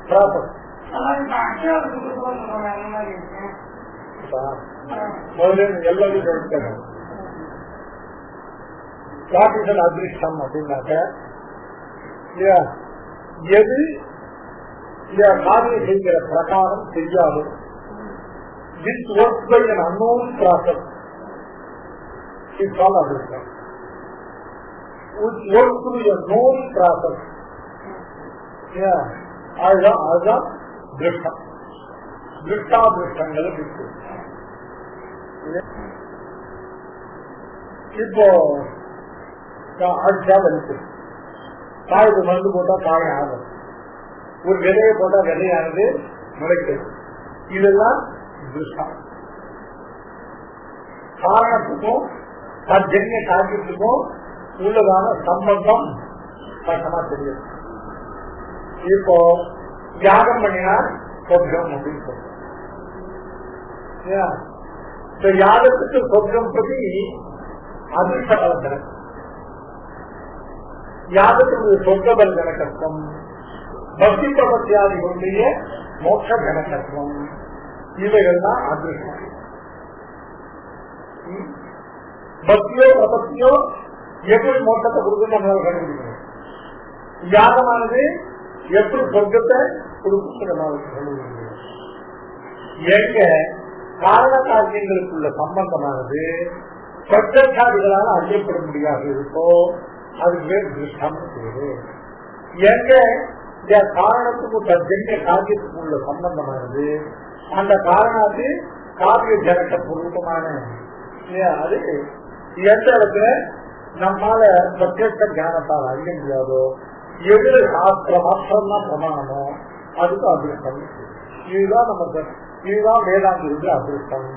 ப்ராசஸ் எல்லாரும் அதிர்ஷ்டம் அப்படின்னாக்க எது காரியம் செய்கிற பிரகாரம் தெரியாது. This works by an unknown process. It's all அதிர்ஷ்டம். Which works through a known process. அதுதான் திருஷ்டம். திருஷ்டாதிருஷ்டங்களை இருக்கு. இப்போ அடிச்சா வலிக்கு, காய்க்கு மருந்து போட்டா காயம் ஆகும், ஒரு விதையை போட்டா விதையானது முளைக்கிறது. இதெல்லாம் திருஷ்டம். காரணத்துக்கும் தன்ய காரியத்துக்கும் உள்ளதான சம்பந்தம் கஷ்டமா தெரியும். இப்போ யாகம் பண்ணினா சொர்க்கம் அப்படின்னு சொல்றோம். யாகத்துக்கு சொர்க்கம் பத்தி அதிர்ஷ்ட பலன், யாகத்துடைய சொர்க்க பல கணக்கத்துவம், பக்தி பிரபத்தியாதிகளுடைய மோட்ச கணக்கத்துவம், இவைகள் தான் அதிர்ஷ்டம். பக்தியோ பிரபத்தியோ எப்படி மோட்சத்தை கொடுக்க நம்மளால் கண்டுபிடிக்கணும், யாகமானது எப்படி சொர்க்கத்தை கொடுக்க நம்மளால் கண்டுபிடிக்கணும். எங்க காரண காரியங்களுக்குள்ள சம்பந்தமானது பிரத்யட்சாதிகளால் அறியப்பட முடியாது இருக்கோ அதுக்கு பேர் திருஷ்டம் பேரு. எங்க இந்த காரணத்துக்கு தஜ்ஜன்ய காரியத்துக்கு உள்ள சம்பந்தமானது அந்த காரணாத்து காவிய ஜனக்க பூர்வமான அது எந்த இடத்துல நம்மால பிரத்யட்ச ஞானத்தால் அறிய முடியாதோ எதிர சாஸ்திரம் மாத்திரம் தான் பிரமாணமோ அதுக்கு அதிருஷ்டம். இதுதான் நமக்கு இதுதான் வேதாந்தியுடைய அதிருஷ்டம்.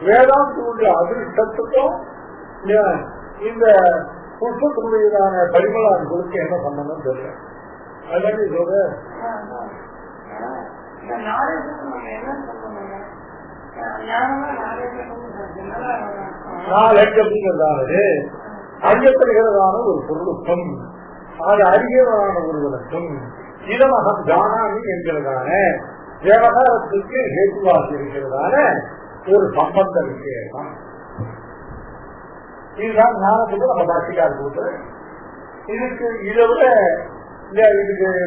வேதாந்தியுடைய அதிருஷ்டத்துக்கும் இந்த புஷ்பத்தினுடையதான பரிமளான்களுக்கு என்ன சம்பந்தம் தெரியல. அதான் சொல்ற அப்படிங்கிறதாவது அறியப்படுகிறதான ஒரு பொருளுக்கும் அது அறிகிறதான ஒருவனுக்கும் இதமகம் ஜானாமி என்கிறதான விவகாரத்துக்கு ஹேதுவாக இருக்கிறதான ஒரு சம்பந்த விஷயம். இதுதான் ஞானத்துக்கு நம்ம பாட்டிக்காக கொடுக்குற. இதுக்கு இதை விட இதுக்கு ஒரு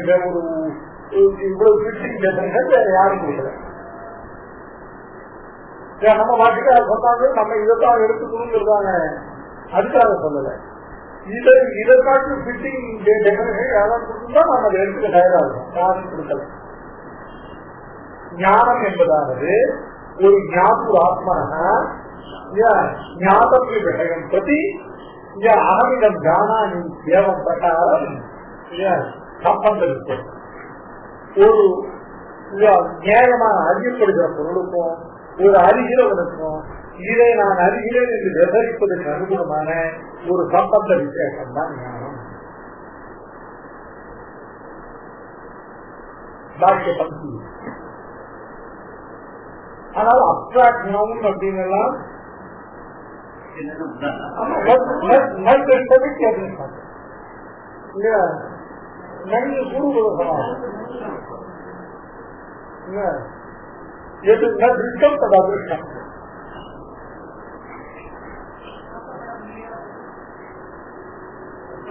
இவ்வளவு பிடிச்சிங் பேசுறீங்க வேற யாரும் கொடுக்கல. நம்ம பாட்டிக்காக சொன்னாங்க நம்ம இதைத்தான் எடுத்துக்கணுங்கிறதான அதுக்காக சொல்லல. இதை காட்டு பிட்டிங் டெபினேஷன் யாரும் கொடுத்தா நம்ம அதை எடுத்துக்க தயாரா இருக்கும். யாரும் கொடுக்கல. ஞானம் என்பதானது ஒரு ஞாபக ஆத்மனா ஞாபக விஷயம் பற்றி அகமிடம் ஜானானி ஏவம் பிரகாரம் சம்பந்தம் இருக்கும். ஒரு நேரமான அறியப்படுகிற பொருளுக்கும் ஒரு அறிகிறவனுக்கும் இதை நான் அறிகிறேன் என்று விவரிப்பதற்கு அனுகூலமான ஒரு சம்பந்த விசேஷம் தான் ஞானம். பாக்கிய பங்கி. ஆனால் அப்ராக்ட் நவுன் அப்படின்னு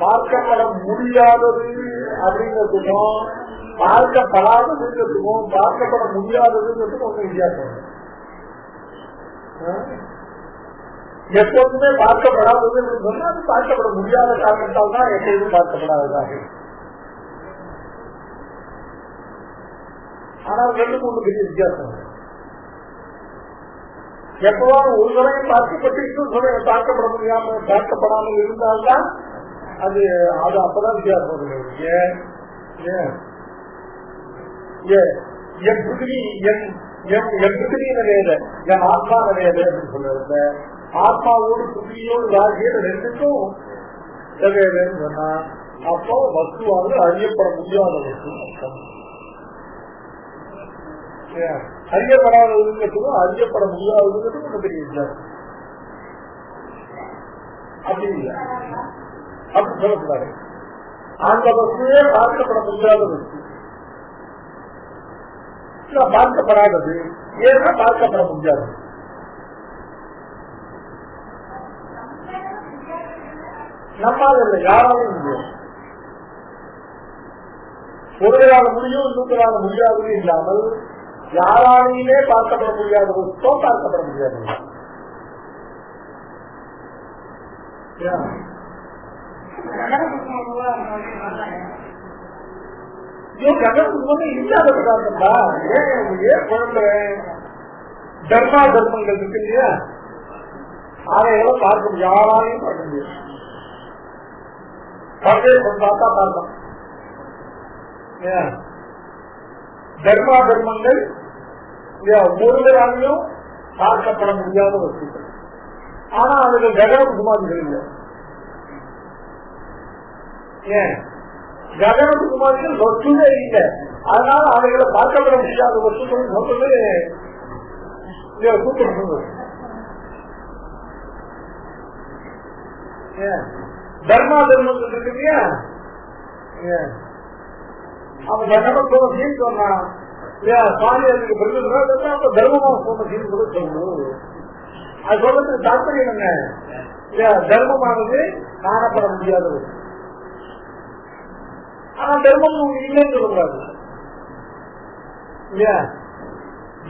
பார்க்கப்பட முடியாதது அப்படிங்கிறதுக்கும் பார்க்கப்படாததுங்கிறதுக்கும் பார்க்கப்பட முடியாததுங்கிறதுக்கும் ஒன்றும் வித்தியாசம். எப்போதுமே பார்க்கப்படாதது சொன்னா அது பார்க்கப்பட முடியாத காரணத்தால் தான் எப்போதும் பார்க்கப்படாததாக. ஆனால் ரெண்டு மூணு பெரிய வித்தியாசம். எப்பவாவது ஒரு சமயம் பார்க்கப்பட்டு இன்னொரு சமயம் பார்க்கப்பட முடியாம பார்க்கப்படாமல் இருந்தால்தான் அது அது அப்பதான் வித்தியாசம். என் புதிரியின வேத என் ஆத்மான வேத அப்படின்னு சொல்லிருந்த ஆத்மாவோடு புதியோடு ராகியோடு ரெண்டுக்கும் வேதன்னு சொன்னா அப்போ வஸ்துவானது அறியப்பட முடியாத வஸ்து அர்த்தம். அறியப்படாததுங்கிறதுக்கும் அறியப்பட முடியாததுங்கிறதுக்கும் ஒன்று பெரிய வித்தியாசம். அப்படி இல்லை, அப்படி சொல்லக்கூடாது. அந்த வஸ்துவே பார்க்கப்பட முடியாத வஸ்து, பார்க்கப்படாதது ஏன்னா பார்க்கப்பட முடியாது. நம்மால் இல்லை, யாராலும் முடியும். ஒருவரால முடியும், இன்னொருவரால முடியாதது இல்லாமல் யாராலையுமே பார்க்கப்பட முடியாத வஸ்தோ பார்க்கப்பட முடியாது. இல்லாத பதார்த்தம்டா. ஏன் குழந்தை தர்மா தர்மங்கள் இருக்கு இல்லையா, அதையெல்லாம் பார்க்க முடியும், யாராலையும் பார்க்க முடியும். பார்த்தா பார்க்கலாம். தர்மா தர்மங்கள் ஒருவராலையும் பார்க்கப்பட முடியாத வஸ்துக்கள். ஆனா அதுக்கு ககன குமாரிகள் இல்லை. ஏன் ககன குமாரிகள் வஸ்துவே இல்லை, அதனால அவைகளை பார்க்கப்பட முடியாத வஸ்துக்கள் சொல்றது கூப்பிட்டு. தர்மா தர்மங்கள் இருக்கு இல்லையா, அவன் ககன சோமசின்னு சொன்னான். சுவாமி அதுக்கு பிறகு தர்மமா சோமசின்னு கூட சொல்லணும். அது சொல்றதுக்கு தாற்பயம் என்ன, தர்மமானது காணப்பட முடியாதது. ஆனா தர்மம் இல்லைன்னு சொல்லக்கூடாது இல்லையா.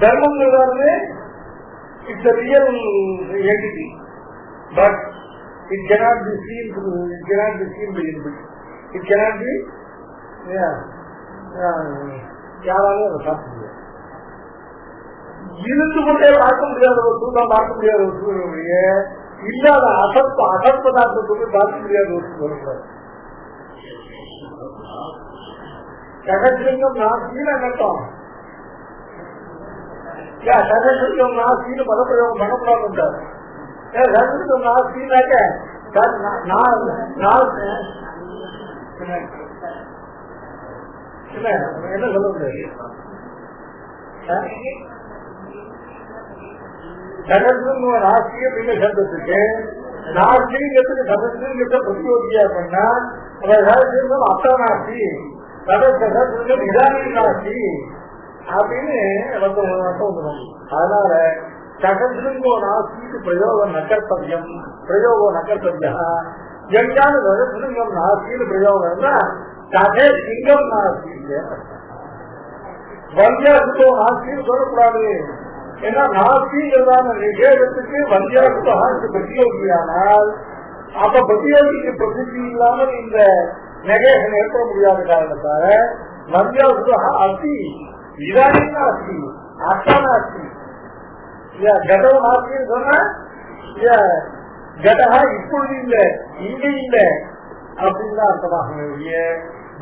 தர்மங்கிறது It's a real entity, but it cannot be seen by anybody. It cannot be, யாராலும் அதை பார்க்க முடியாது. இருந்து கொண்டே பார்க்க முடியாத ஒரு சூழல், பார்க்க முடியாத ஒரு சூழலுடைய இல்லாத அசற்பதார்த்தத்துக்கு பார்க்க முடியாத ஒரு சூழல். சகசிலிங்கம் நாசின்னு நட்டம், சகசிலிங்கம் நாசின்னு பதப்பிரயோகம் பண்ணக்கூடாது. சகசிலிங்கம் நாசின்னாக்க என்ன சொல்ல முடியாது. சகசிலிங்கம் நாசி அப்படிங்கிற சப்தத்துக்கு நாசிங்கிறதுக்கு சகசிலிங்கத்தை பிரதியோகியா பண்ணா சகசிலிங்கம் அர்த்தநாசி, சகசிலிங்கம் நிதானி நாசி அப்படின்னு வந்துடும். அதனால சகசிலிங்கோ நாசிக்கு பிரயோகம் நகர்த்தவியம், பிரயோகம் நகர்த்தவியா. எங்காவது சகசிலிங்கம் நாசின்னு பிரயோகம்னா சகசிலிங்கம் நாசி, வந்தியாசுத்தோ நாசின்னு சொல்லக்கூடாது. ஏன்னா நாசிங்கிறதான நிஷேதத்துக்கு வந்தியாசுத்தோக்கு பிரதியோகியானால் அப்ப பிரதியோகிக்கு பிரசித்தி இல்லாமல் இந்த நெகேஷன் ஏற்பட முடியாத காரணத்தால வந்தியாசுத்தோ அஸ்தி, இதானின் நாஸ்தி, அர்த்தநாஸ்தி, கடவு நாஸ்தின்னு சொன்னா கடகா இப்பொழுது இல்ல, இங்க இல்ல அப்படின்னு தான் அர்த்தமாகும்.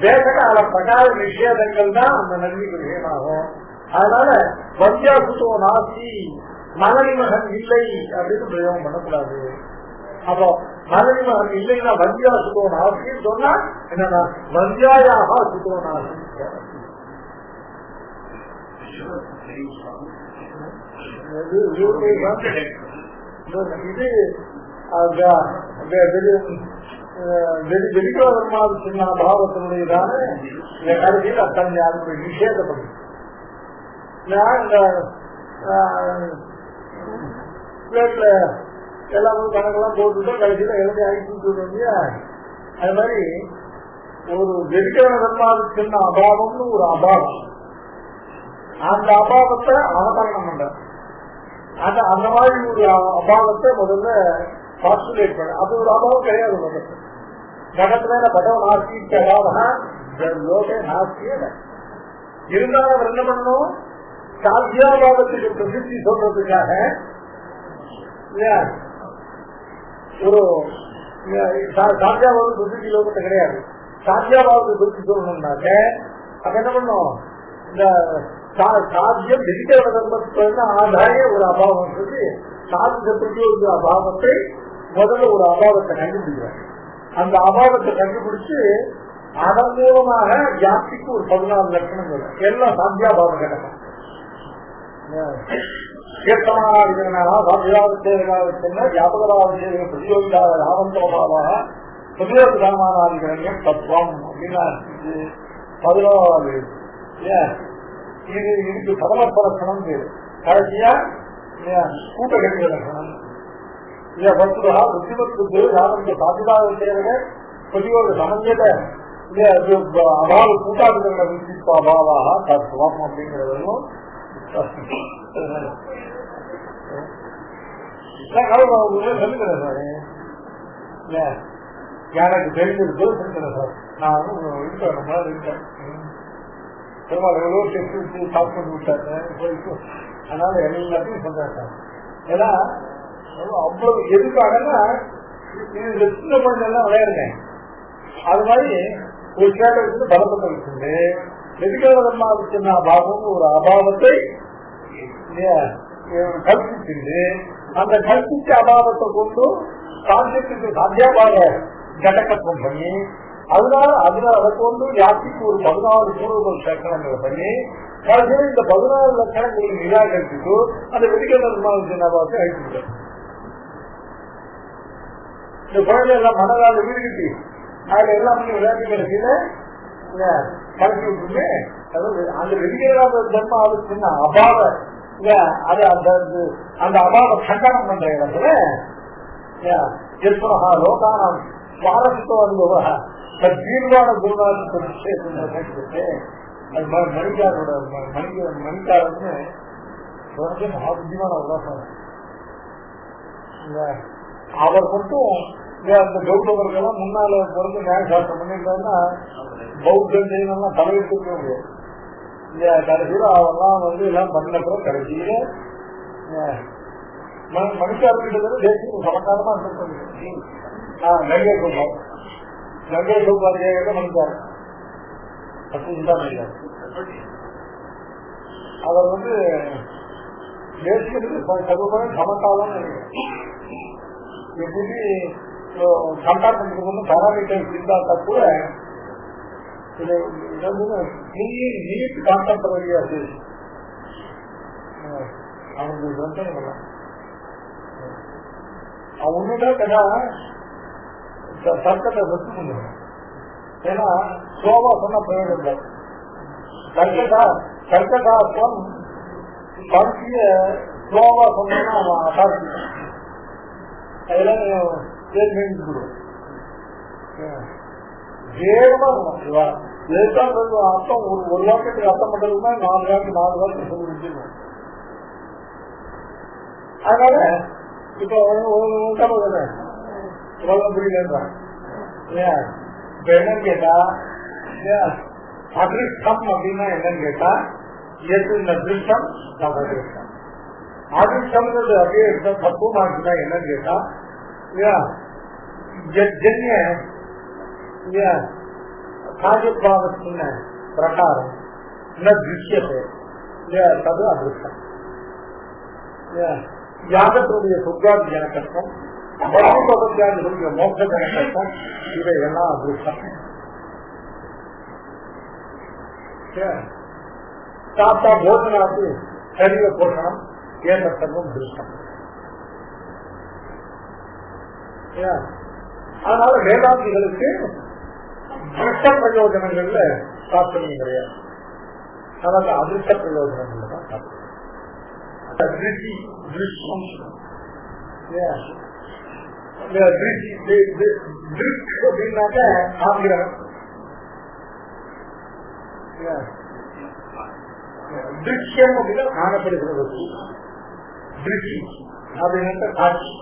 தேசகால பிரகார நிஷேதங்கள் தான் அந்த நன்மைக்கு விஷயமாகும். அதனால வந்தியாசுத்தோ நாசி, மகனி மகன் இல்லை அப்படின்னு பிரயோகம் பண்ணக்கூடாது. அப்போ மகனி மகன் இல்லைன்னா வந்தியாசுத்தோ நாசின்னு சொன்னா என்னன்னா வந்தியாயாக சுத்தோ நாசி. இது வெளிக்கோதமாக சொன்ன பாவத்தினுடையதான கருதியில் அத்தனை அதுக்கு நிஷேதப்படும். வீட்டுல எல்லாரும் கணக்கெல்லாம் போட்டுட்டா கடைசியில எழுதி ஆகிட்டு சொல்லுவாங்க. அது மாதிரி ஒரு வெளிக்கோதமாக சொன்ன அபாவம்னு ஒரு அபாவம், அந்த அபாவத்தை அவதரணம் பண்ற அந்த மாதிரி ஒரு அபாவத்தை முதல்ல பாஸ்டுலேட் பண்ண. அது ஒரு அபாவம் கிடையாது. முதல்ல ஜகத்துல பதவ நாசி யோக நாசியே இருந்தாலும் அவர் என்ன பண்ணணும், சாத்தியாபாவத்துக்கு பிரசித்தி சொல்றதுக்காக ஒரு சாத்தியாபாவம் பிரசித்தி லோகத்தை கிடையாது. சாத்தியாபாவத்துக்கு பிரசித்தி சொல்லணும்னாக்க அப்ப என்ன பண்ணும், இந்த சாத்தியம் வெதிக்கிற தர்மத்துக்கு ஆதாரிய ஒரு அபாவம் சொல்லி சாத்தியத்துக்கு ஒரு அபாவத்தை முதல்ல ஒரு அபாவத்தை கண்டுபிடிக்கிறாங்க. அந்த அபாவத்தை கண்டுபிடிச்சு அதன் மூலமாக ஜாத்திக்கு ஒரு 14 லட்சணங்கள் எல்லாம் சாத்தியாபாவம் கிடைக்கும். வியாபகராதிகள் பிரதியோகிதாக ஆவந்தமாவாக பிரதியோகிதானாதிகரண்யம் தத்துவம் அப்படின்னா 11வது. இதுக்கு சமர்ப்ப லட்சணம் பேரு. கடைசியா கூட்டகட்டிய லட்சணம். வஸ்துதா புத்திமத்து யாருக்கு சாதிதாக தேவைய பிரதியோக சமஞ்சத அபாவ கூட்டாளிகள விசிப்ப அபாவாக தத்துவம் அப்படிங்கிறதும் சொல்லுகிறேன் சார். எனக்கு தெரிஞ்சிருக்கு சொல்லுறேன் சார். நான் இருக்கேன், ரொம்ப நாள் இருக்கேன். பெருமாள் எவ்வளோ டெஸ்ட் ஸ்டாப் பண்ணி விட்டாங்க. அதனால எல்லாத்தையும் சொல்றேன் சார். ஏன்னா அவ்வளவு எதுக்காகனா இது சின்ன குழந்தைலாம் விளையாடுறேன். அது மாதிரி ஒரு கேட்டதுக்கு பலப்பட்ட வச்சுட்டு எதுக்காக சின்ன அபாவம் ஒரு அபாவத்தை கல்பிச்சுட்டு அந்த கல்பிச்ச அபாவத்தை கொண்டு சாத்தியத்துக்கு சாத்தியமாக கடக்கத்துவம் பண்ணி அதனால அதை கொண்டு யாத்திக்கு ஒரு 14 பூர்வங்கள் லட்சணங்களை பண்ணி கடைசியில் இந்த 14 லட்சணங்களை நிராகரிச்சுட்டு அந்த வெடிக்கை அழிச்சுட்டு இந்த குழந்தை எல்லாம் மனதால வீடு கட்டி அதுல எல்லாம் விளையாட்டு கடைசியில கலக்கி விட்டுமே அந்த வெடிக்கிறாத தர்ம ஆலோசனை அபாவ அது அந்த அபாவ கண்டனம் பண்ற இடத்துல லோகானம் சுவாரஸ்யத்தோ அனுபவ தீர்வான குருநாதத்தை அது மணிக்காரோட மணிக்காரன்னு மகாபுத்தியமான உதாசனம். அவர் மட்டும் அந்த கௌதமர்களெல்லாம் முன்னால பிறந்து நியாயசாஸ்திரம் பண்ணிருக்காருன்னா பௌத்த ஜெயினெல்லாம் தலையிட்டு முடியாது. கடைசியில அவெல்லாம் எல்லாம் பண்ணப்பறம் கடைசியில மனுஷார்கிட்ட தேசிய சமக்காலமா கங்கை கோபால் மனுஷார் அவர் தேசியத்துக்கு சமக்காலம் எப்படி கம்பேர் பண்ணிட்டு பாராமீட்டர் இருந்தா கூட நீட் கான்டெம்பரரியா அவங்களுக்கு உண்மைதான் கேட்டா தர்க்கத்தை வச்சு பண்ணுவேன். ஏன்னா சோபா சொன்ன பிரயோஜனம் இல்லை. கர்க்கதாத்வம் பருத்திய சோபா சொன்னா அவன் அசாட்சி அதெல்லாம் விடுவோம். வேகமா இருக்கும் அர்த்தம். ஒரு வாக்கியத்துக்கு அர்த்தம் பண்றதுன்னா 4 வாக்கியம் சொல்லி வச்சுக்கணும். அதனால இப்ப புரியலன்றாங்க. இப்ப என்னன்னு கேட்டா அதிருஷ்டம் அப்படின்னா என்னன்னு கேட்டா அதிருஷ்டம் அதிருஷ்டம் அதிருஷ்டம்ன்றது அப்படியே தத்துவமாச்சுன்னா என்னன்னு கேட்டா ஜன்ய காஜபாவத்தின் பிரகாரம் திருஷ்யத்தை தது அதிருஷ்டம். யாகத்தினுடைய சொர்க்காதி ஜனகட்டம் பகவத்யாதிகளுடைய மோட்ச ஜனகட்டம் இவையெல்லாம் அதிருஷ்டம். சாப்பிட்டா போஜனாத்து சரீர போஷணம் ஏற்றத்தமும் திருஷ்டம். அதனால வேதாந்திகளுக்கு திருஷ்ட பிரயோஜனங்கள்ல சாஸ்திரம் கிடையாது. அதனால அதிருஷ்ட பிரயோஜனங்கள்ல தான் சாஸ்திரம். அப்படின்னாக்க ஆங்கிலம் திருஷ்யம் அப்படின்னா காணப்படுகிறது. திருஷ்டி அப்படின்னா காட்சி.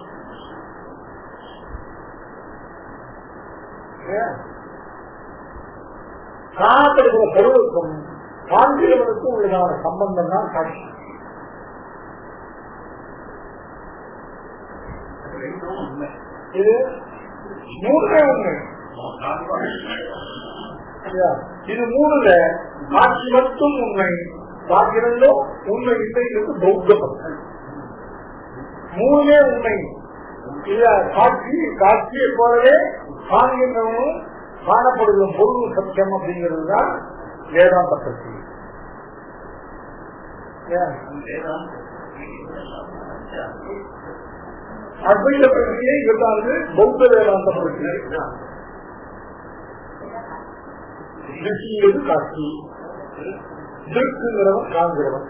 காணப்படுகிற பொருளுக்கும் காண்கிறவனுக்கும் உள்ளதான சம்பந்தம் தான் காட்சி. இது மூணுமே உண்மை. இது மூணுல காட்சி மட்டும் உண்மை, பாக்கிறதோ உண்மை இல்லை என்று பௌத்தம். மூணுமே உண்மை. காட்சியை போலவே காண்கின்றவனும் காணப்படுகிற பொருள் சத்தியம் அப்படிங்கிறது தான் வேதாந்த பிரச்சனை. அத்வைத பிரச்சனையை இருந்தாலும் பௌத்த வேதாந்த பிரச்சனை. திருஷ்டிங்கிறது காட்சி, திருக்குங்கிறவன் காண்கிறவன்.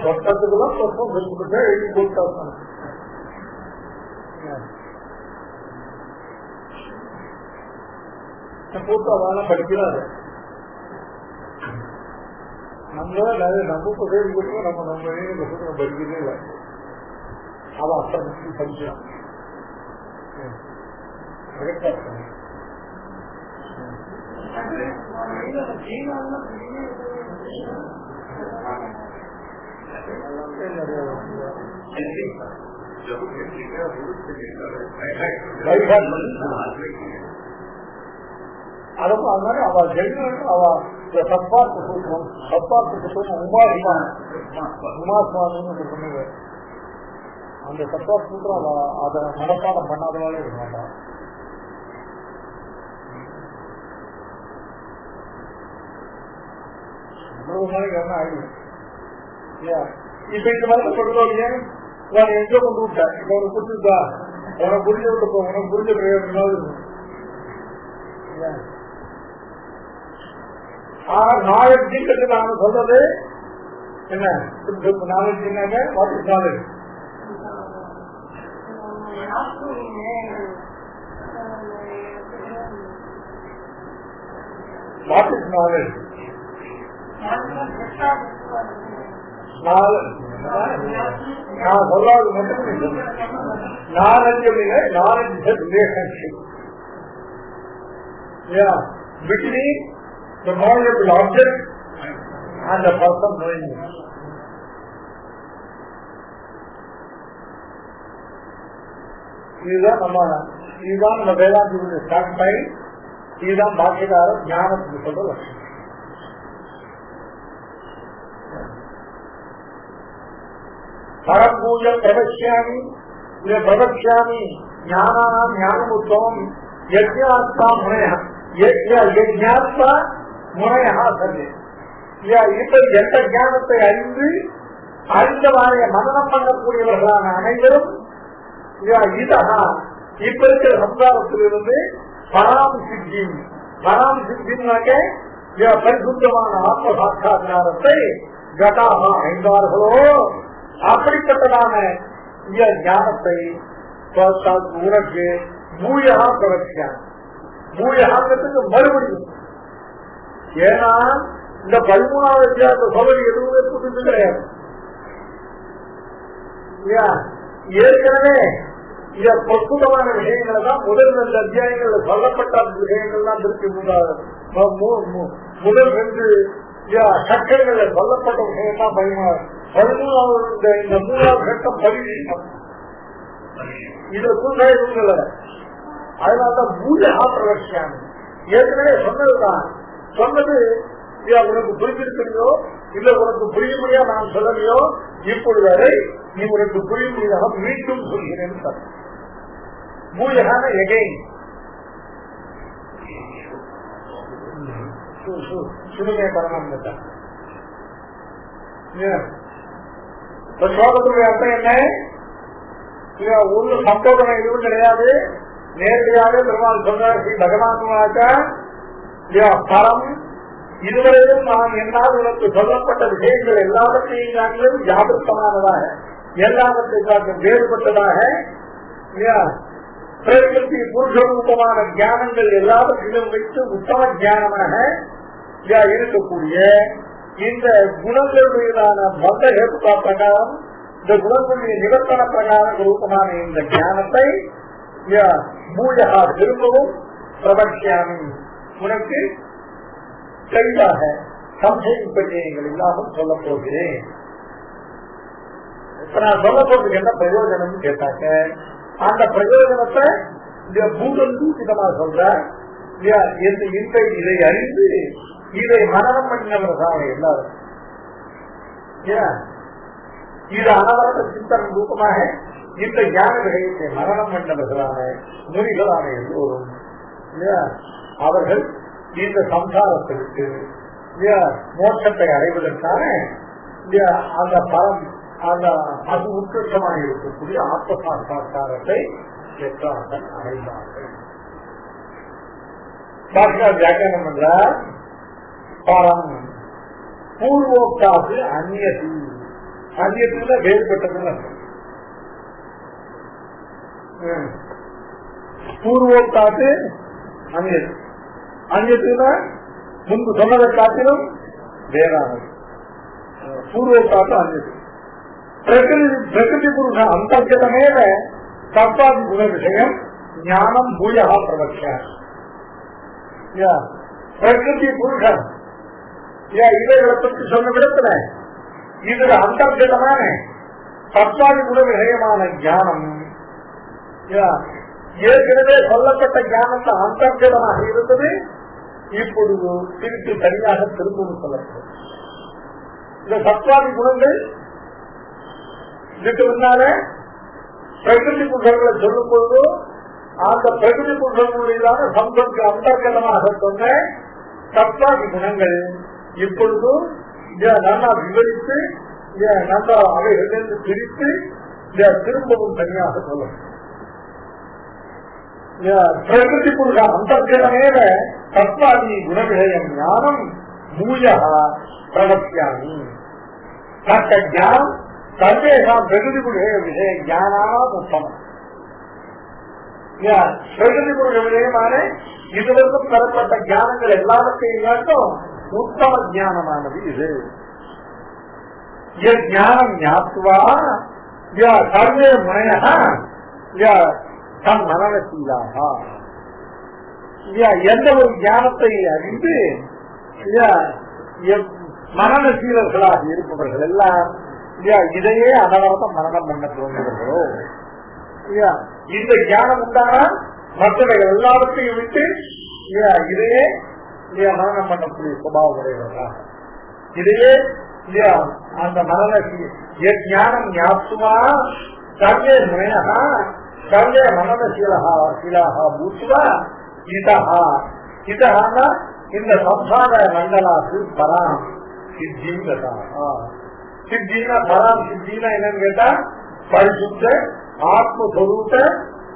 சொட்டத்துக்குலாம் சொத்தம் சொல்லிட்டு எழுதி போட்டாங்க. போட்டு அவெல்லாம் படிக்கிறாரு. நம்ம நம்ம பேர் கொடுத்தோம். நம்ம படிக்கிறதே இல்லை. அவ அத்தனை படிக்கலாம். அதனால அவ ஜெயினும் அவ சத்பார்த்த சூத்திரம், சத்பார்த்த சூத்திரம் உமாஸ்வாமின்னு சொன்னது. அந்த சத்பார்த்த சூத்திரம் அவ அதை மனப்பாடம் பண்ணாதவாலே இருக்க மாட்டான். இவ்வளவு நாளைக்கு என்ன ஆகிடும். இப்ப இந்த மாதிரி சொல்றீங்க, நான் எங்க கொண்டு விட்டேன். இப்ப உனக்கு புரிஞ்சுதா? உனக்கு புரிஞ்ச விட்டு போ. உனக்கு புரிஞ்ச பிரயோஜனம் இருக்கும். நாலேஜ் நாம சொல்றது என்ன? நாலேஜ் என்னங்க? What is knowledge? What is knowledge? நான் சொல்லாது மட்டும் knowledge relationship between the knowledgeable object and the person knowing it. இதுதான் நம்ம வேதாந்தியுடைய ஸ்டார்ட் பாயிண்ட். இதுதான் பாக்கியக்காரர் ஞானத்துக்கு சொல்ற லட்சம். பரம்பூஜ பிரபக்ஷாமி ஞானானாம் ஞானமுத்தமம் யஜ்ஞாத்மா முனையா யஜ்ஞாத்மா முனையா சரி. இப்ப எந்த ஞானத்தை அறிந்தவாறைய மனனம் பண்ணக்கூடியவர்களான அனைவரும் இப்ப இருக்கிற சம்சாரத்திலிருந்து பராம் சித்தினாக்க பரிசுத்தமான ஆத்ம சாட்சா்காரத்தை கதாமா அடைந்தார்களோ அப்படிப்பட்டதான ஞானத்தை உனக்கு பூயா பிரவக்ஷான். பூயாங்கிறதுக்கு மறுபடியும், ஏன்னா இந்த 13வது அத்தியாயத்தை சொல்றது எதுவுமே புதுசு கிடையாது. ஏற்கனவே பிரசுத்தமான விஷயங்களை தான் முதல் 2 அத்தியாயங்கள் சொல்லப்பட்ட விஷயங்கள்லாம் திருப்பி முதல் 2 சட்டங்கள்ல சொல்லப்பட்ட விஷயம் தான் 13வது இந்த 3வது சட்டம் பரிசீலனம். இதுல புதுசா எதுவும் இல்லை. அதனால்தான் பூஜா பிரவர்ஷியான் ஏற்கனவே சொன்னதுதான். சொன்னது உனக்கு புரிஞ்சிருக்கிறியோ இல்ல உனக்கு புரியும்படியா நான் சொல்லலையோ, இப்பொழுது வரை நீ உனக்கு புரியும்படியாக மீண்டும் சொல்கிறேன். பூஜகான எகைன் சுடுமே பரணம். ஸ்லோகத்துடைய அர்த்தம் என்ன? ஒண்ணு சம்போதனை எதுவும் கிடையாது. நேரடியாக பெருமாள் சொன்னார் ஸ்ரீ பகவான் பரம். இதுவரையிலும் நான் என்னால் உனக்கு சொல்லப்பட்ட விஷயங்கள் எல்லாவற்றையும் நாங்களும் ஜாகிரதமானதாக, எல்லாவற்றை காட்டும் வேறுபட்டதாக, பிரகிருதி புருஷரூபமான ஞானங்கள் எல்லாவற்றிலும் வைத்து உத்தம ஞானமாக இருக்கக்கூடிய இந்த குணங்களுடையதான மந்த ஹேத்துக்கா பிரகாரம், இந்த குணங்களுடைய நிவர்த்தன பிரகார ரூபமான இந்த ஞானத்தை பூஜகா திரும்பவும் பிரபக்ஷாமி உனக்கு தெளிவாக சம்சயம் பற்றியங்கள் இல்லாமல் சொல்ல போகிறேன். இப்ப நான் சொல்ல போறதுக்கு என்ன பிரயோஜனம் கேட்டாக்க, அந்த பிரயோஜனத்தை இந்த பூதம் தூக்கிதமா சொல்ற இதை அறிந்து இதை மனனம் பண்ணினவர்கள் எல்லாரும் இது அனவரத சிந்தன் ரூபமாக இந்த ஞான விஷயத்தை மரணம் பண்ணவர்களான முனிகளான எல்லோரும் அவர்கள் இந்த சம்சாரத்திற்கு மோட்சத்தை அடைவதற்கான அந்த பரம் அந்த அது உத்கிருஷ்டமாக இருக்கக்கூடிய ஆத்ம சாட்சா்காரத்தை பெற்றார்கள், அடைந்தார்கள். வியாக்கியானம் என்றால் பரம் பூர்வோக்தாது அந்நியதி. அந்நியத்துல வேறுபட்டதுன்னு பூர்வோக்தாது அந்நியது. அந்நியத்துல முன்பு சொன்னதை காட்டிலும் வேறானது. பூர்வோக்தாது அந்நியது. பிரகிருதி புருஷ அந்தர்கதமேவ தத்வாதி குண விஷயம் ஞானம் பூயா பிரவக்ஷா. பிரகிருதி புருஷன் இவைகளை பற்றி சொன்ன விடத்துல இதுல அந்தர்கதமான தத்வாதி குண விஷயமான ஞானம் ஏற்கனவே சொல்லப்பட்ட ஞானத்தை அந்தர்கதமாக இருந்தது, இப்பொழுது திருப்பி தனியாக திரும்பவும் சொல்லப்படும். இந்த சத்வாதி குணங்கள் இதுக்கு முன்னால பிரகிருதி புருஷர்களை சொல்லும் பொழுது அந்த பிரகிருதி புருஷர்களுடையதான சம்பத்துக்கு அந்தர்கதமாக சொன்ன சத்வாதி குணங்கள் இப்பொழுது நல்லா விவரித்து நல்லா அவைகளிலிருந்து பிரித்து திரும்பவும் தனியாக சொல்லணும். பிரகிருதி புருஷ அந்தர்கதமேவ தத்வாதி குணவிஷயம் ஞானம் பூயா பிரவக்ஷாமி. தக்க ஞானம் சர்வேஷாம் பிரகிருதி புருஷ விஷய ஞானம் உத்தமம். பிரகிருதி புருஷ விஷயமான இதுவரைக்கும் பெறப்பட்ட ஞானங்கள் எல்லாவற்றையும் காட்டும் உத்தம ஞானமானது இது. ஞானம் ஞாத்துவா சர்வே முனையா தன் மனநசீலாக எந்த ஒரு ஞானத்தை அறிந்து மனநசீலர்களாக இருப்பவர்கள் எல்லாம் இதையே அனவரதம் மரணம் பண்ண தோன்றுகிறோ. இந்த ஞானம் உண்டானா மற்றவர்கள் எல்லாவற்றையும் விட்டு இதையே மரணம் பண்ணக்கூடிய சுபாவம் உடையவர்களா, இதையே அந்த மனநசீலம் ஞாபகமா சர்வே முனையா சர்வே மனநசீலாக பூத்வா இதஹானா இந்த சம்சார மண்டலாத்து பராம் சித்தியும் சித்தினா பராம் சித்தினா என்னன்னு கேட்டா பரிசுத்த ஆத்மஸ்வரூப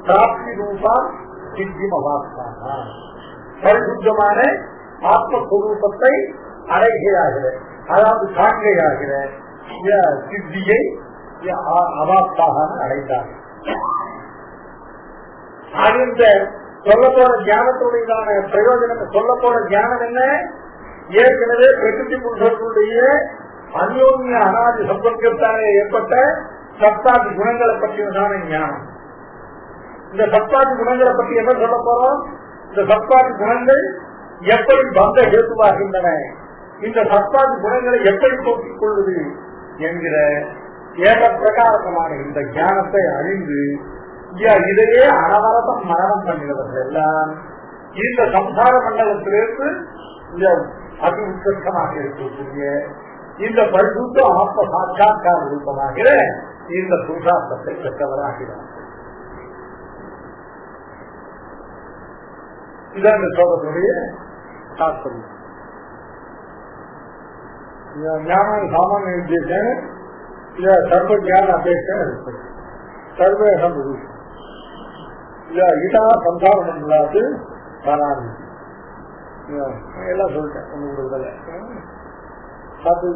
பிராப்தி ரூபா சித்தி மகாத்மான பரிசுத்தமான ஆத்மஸ்வரூபத்தை அடைகிறாகிற, அதாவது காண்கையாகிற சித்தியை அவாப்தாக அடைந்தார்கள். இந்த சொல்ல போற ஞானத்துடையதான பிரயோஜனம், சொல்ல போற ஞானம் என்ன? ஏற்கனவே பிரகிருதி புருஷர்களுடைய அந்யோன்ய அனாதி சம்பர்க்கத்தாலே ஏற்பட்ட சப்தாதி குணங்களை பற்றியதான ஞானம். இந்த சப்தாதி குணங்களை பற்றி என்ன சொல்ல போறோம்? இந்த சப்தாதி குணங்கள் எப்படி பந்த ஹேத்துவாகின்றன, இந்த சப்தாதி குணங்களை எப்படி போக்கிக் கொள்வது என்கிற ஏக பிரகாரமான இந்த ஞானத்தை அறிந்து இதையே அனவரதம் மரணம் பண்ணுகிறவர்கள் எல்லாம் இந்த சம்சார மண்டலத்திலிருந்து அதி உச்சமாக இருக்கக்கூடிய இந்த பரிசுத்த ஆத்ம சாட்சா்கார ரூபமாகிற இந்த புருஷார்த்தத்தை பெற்றவராகிறார். இதான் இந்த ஸ்லோகத்தினுடைய தாத்பர்யம். ஞான சாமானிய உத்தேசம் சர்வ ஜான அபேட்சை சர்வேகம் இதா சம்சார மண்டலாத்து வராது. எல்லாம் சொல்லிட்டேன் உங்களுக்கு பார்த்து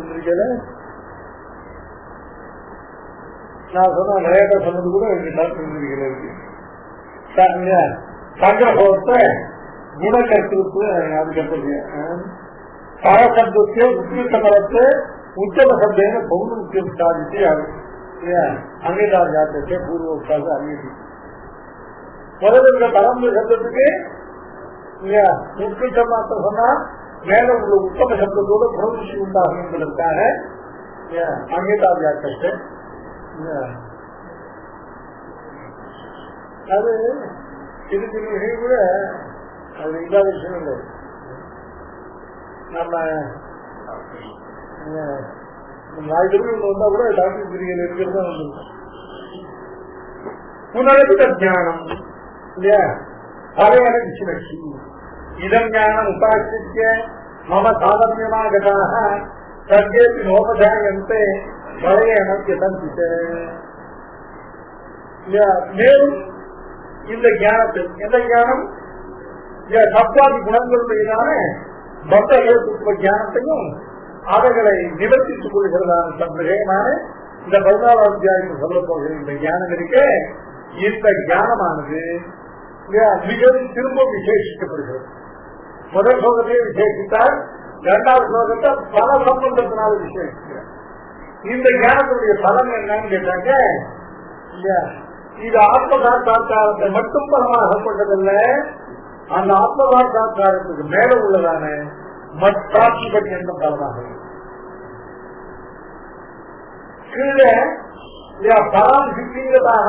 நான் சொன்ன நிறைய சொன்னது கூட இருக்கு. சங்கரத்தை குணக்கருத்து அதுக்கப்புறம் பரசப்தத்தை உத்கிருஷ்ட பரத்தை உத்தம சப்தேன பௌர்ண முக்கியம் சாதித்து அங்கீகார ஜாத்தத்தை பூர்வ உற்சாக அங்கீகரி முதல்ல பரம்பு சப்தத்துக்கு உத்கிருஷ்டமாத்த சொன்னா மேல உள்ள உத்தம சப்தத்தோட புரட்சி உண்டாகும் என்பதற்காக அங்கீகார ஜாத்தத்தை அது இதுக்கு கூட அது இல்லாத விஷயம் இல்லை. நம்ம ஞாயிற்று வந்தா கூட டாக்டர் பிரிகள் இருக்கிறது புனரபித ஞானம் இல்லையா பழைய விஷ்ணி இதம் ஞானம் உபாசிக்க மம சாதமியமாகதாக சர்வேபி நோபதாயந்தே பழைய அனத்தியதந்தித்த. மேலும் இந்த ஞானத்தை எந்த ஞானம் சப்தாதி குணங்களுடையதான பக்த ஏற்புத்துவ ஞானத்தையும் அவைகளை நிவர்த்தித்துக் கொள்கிறதான சந்தேகமான இந்த 14ஆம் அத்தியாயம் சொல்ல போகிற இந்த ஞானம் இருக்கு. இந்த ஞானமானது மிகவும் திரும்ப விசேஷிக்கப்படுகிறது. முதல் ஸ்லோகத்தையே விசேஷித்தால் இரண்டாவது ஸ்லோகத்தை பல சம்பந்தத்தினால விசேஷிக்கிறார். இந்த ஞானத்துடைய பலன் என்னன்னு கேட்டாங்க, இது ஆத்மசாட்சா்காரத்தை மட்டும் பலமாக கொண்டதல்ல, அந்த ஆத்மசாட்சா்காரத்துக்கு மேல உள்ளதான மற்றாட்சி பற்றியும் பலமாக கீழே பலம் சித்திங்கிறதாக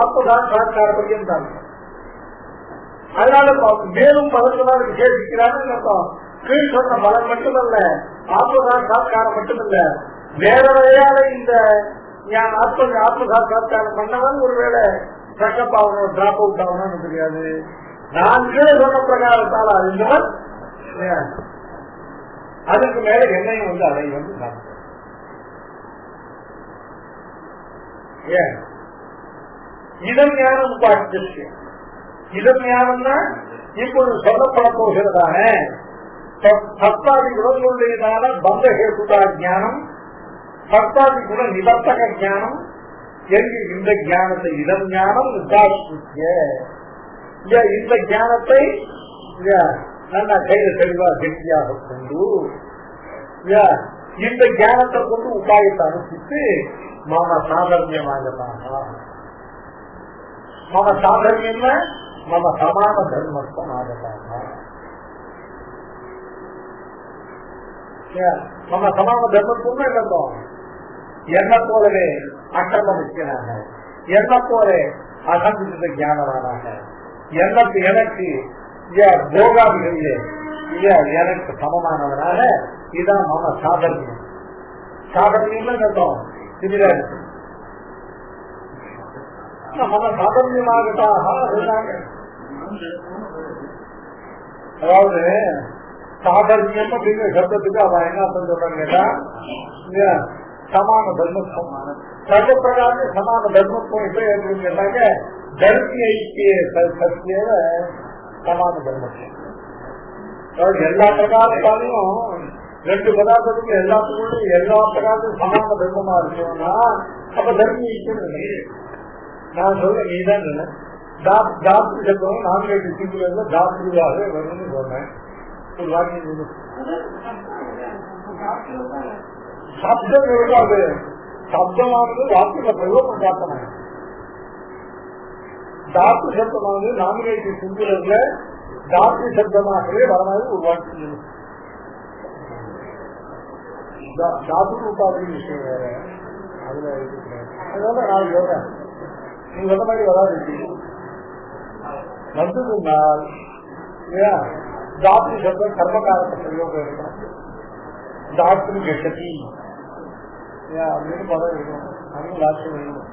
ஆத்மசாட்சா்கார பற்றியும். அதனால மேலும் பலத்தினால் விசேஷிக்கிறான்னு அர்த்தம். கீழ் சொன்ன பலன் மட்டுமல்ல, ஆத்மசாட்சா்காரம் மட்டுமல்ல, வேற வகையால இந்த ஆத்மசாட்சா்காரம் பண்ணவன் ஒருவேளை சக்கப் ஆகணும், டிராப் அவுட் ஆகணும்னு தெரியாது. நான் கீழே சொன்ன பிரகாரத்தால் அறிந்தவன் அதுக்கு மேல என்னையும் வந்து அதை வந்து காண்பேன். இதம் ஞானம் உபாசிச்சு, இதம் ஞானம்னா இப்பொழுது சொல்லப்பட போகிறதான சப்தாதி குணங்களுடையதான பந்த ஹேதுதா ஞானம், சப்தாதி குண நிவர்த்தக ஞானம் என்று இந்த ஞானத்தை இதம் ஞானம் உபாசிக்க, இந்த ஞானத்தை நல்லா கையில தெளிவா கெட்டியாக கொண்டு இந்த ஞானத்தை கொண்டு உபாயத்தை அனுப்பிட்டு மம சாதர்மியமாகத்தாக மம சாதர்மியம்னா மம சமான தர்மத்துவம் ஆகத்தாக மம சமான தர்மத்துவம் என்னதும் என்ன போலவே அக்கிரம முக்கியனாக என்ன போல அசம்பித்த ஞானவானாக எனக்கு போகாதிகளிலே எனக்கு சமமானவனாக இதான் மம சாதர்மியம். சாதர்மியம் கேட்டோம் சிமிலாரிட்டி மம சாதர்மியமாகத்தாக. அதாவது சாதர்மியம் அப்படிங்கிற சப்தத்துக்கு அவன் என்ன சொல்றாங்க கேட்டா சமான தர்மத்துவம் சர்வ பிரகார சமான தர்மத்துவம் இப்ப ஏற்படும் கேட்டாங்க தர்மி ஐக்கிய சத்தியவ சமான தர்மத்துவம். எல்லா பிரகாரத்தாலையும் ரெண்டு பதார்த்தத்துக்கு எல்லாத்துக்குள்ளும் எல்லா பிரகாரத்தையும் சமான தர்மமா இருக்கணும்னா அப்ப தர்மி ஐக்கியம் நான் சொல்றேன். நீதான் டாக்டர் சத்தம் நான்கு சிங்கில டாக்டருவாக வரும்னு சொன்னேன். ஒரு வாக்கியம் சப்தம் இருக்காது. சப்தமானது வாக்கிய பிரயோகம் பார்த்தேன். தாத்து சப்தமானது நாமினேட்டிவ் சிங்குலர்ல தாத்து சப்தமாகவே வரமாதிரி ஒரு வாக்கியம். தாத்து உபாதி விஷயம் வேற அதுல அதனால நான் சொல்றேன். நீங்க சொன்ன மாதிரி வராது வந்ததுனால் தாத்து சப்தம் கர்மகாரத்தை பிரயோகம் இருக்கணும். தாத்து கெட்டதி அப்படின்னு பதம் இருக்கணும். அதுவும் லாட்சியம் வேணும்.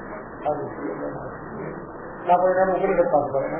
அது நான் கொஞ்ச நேரம் உங்களுக்கு பார்த்து பாருங்க.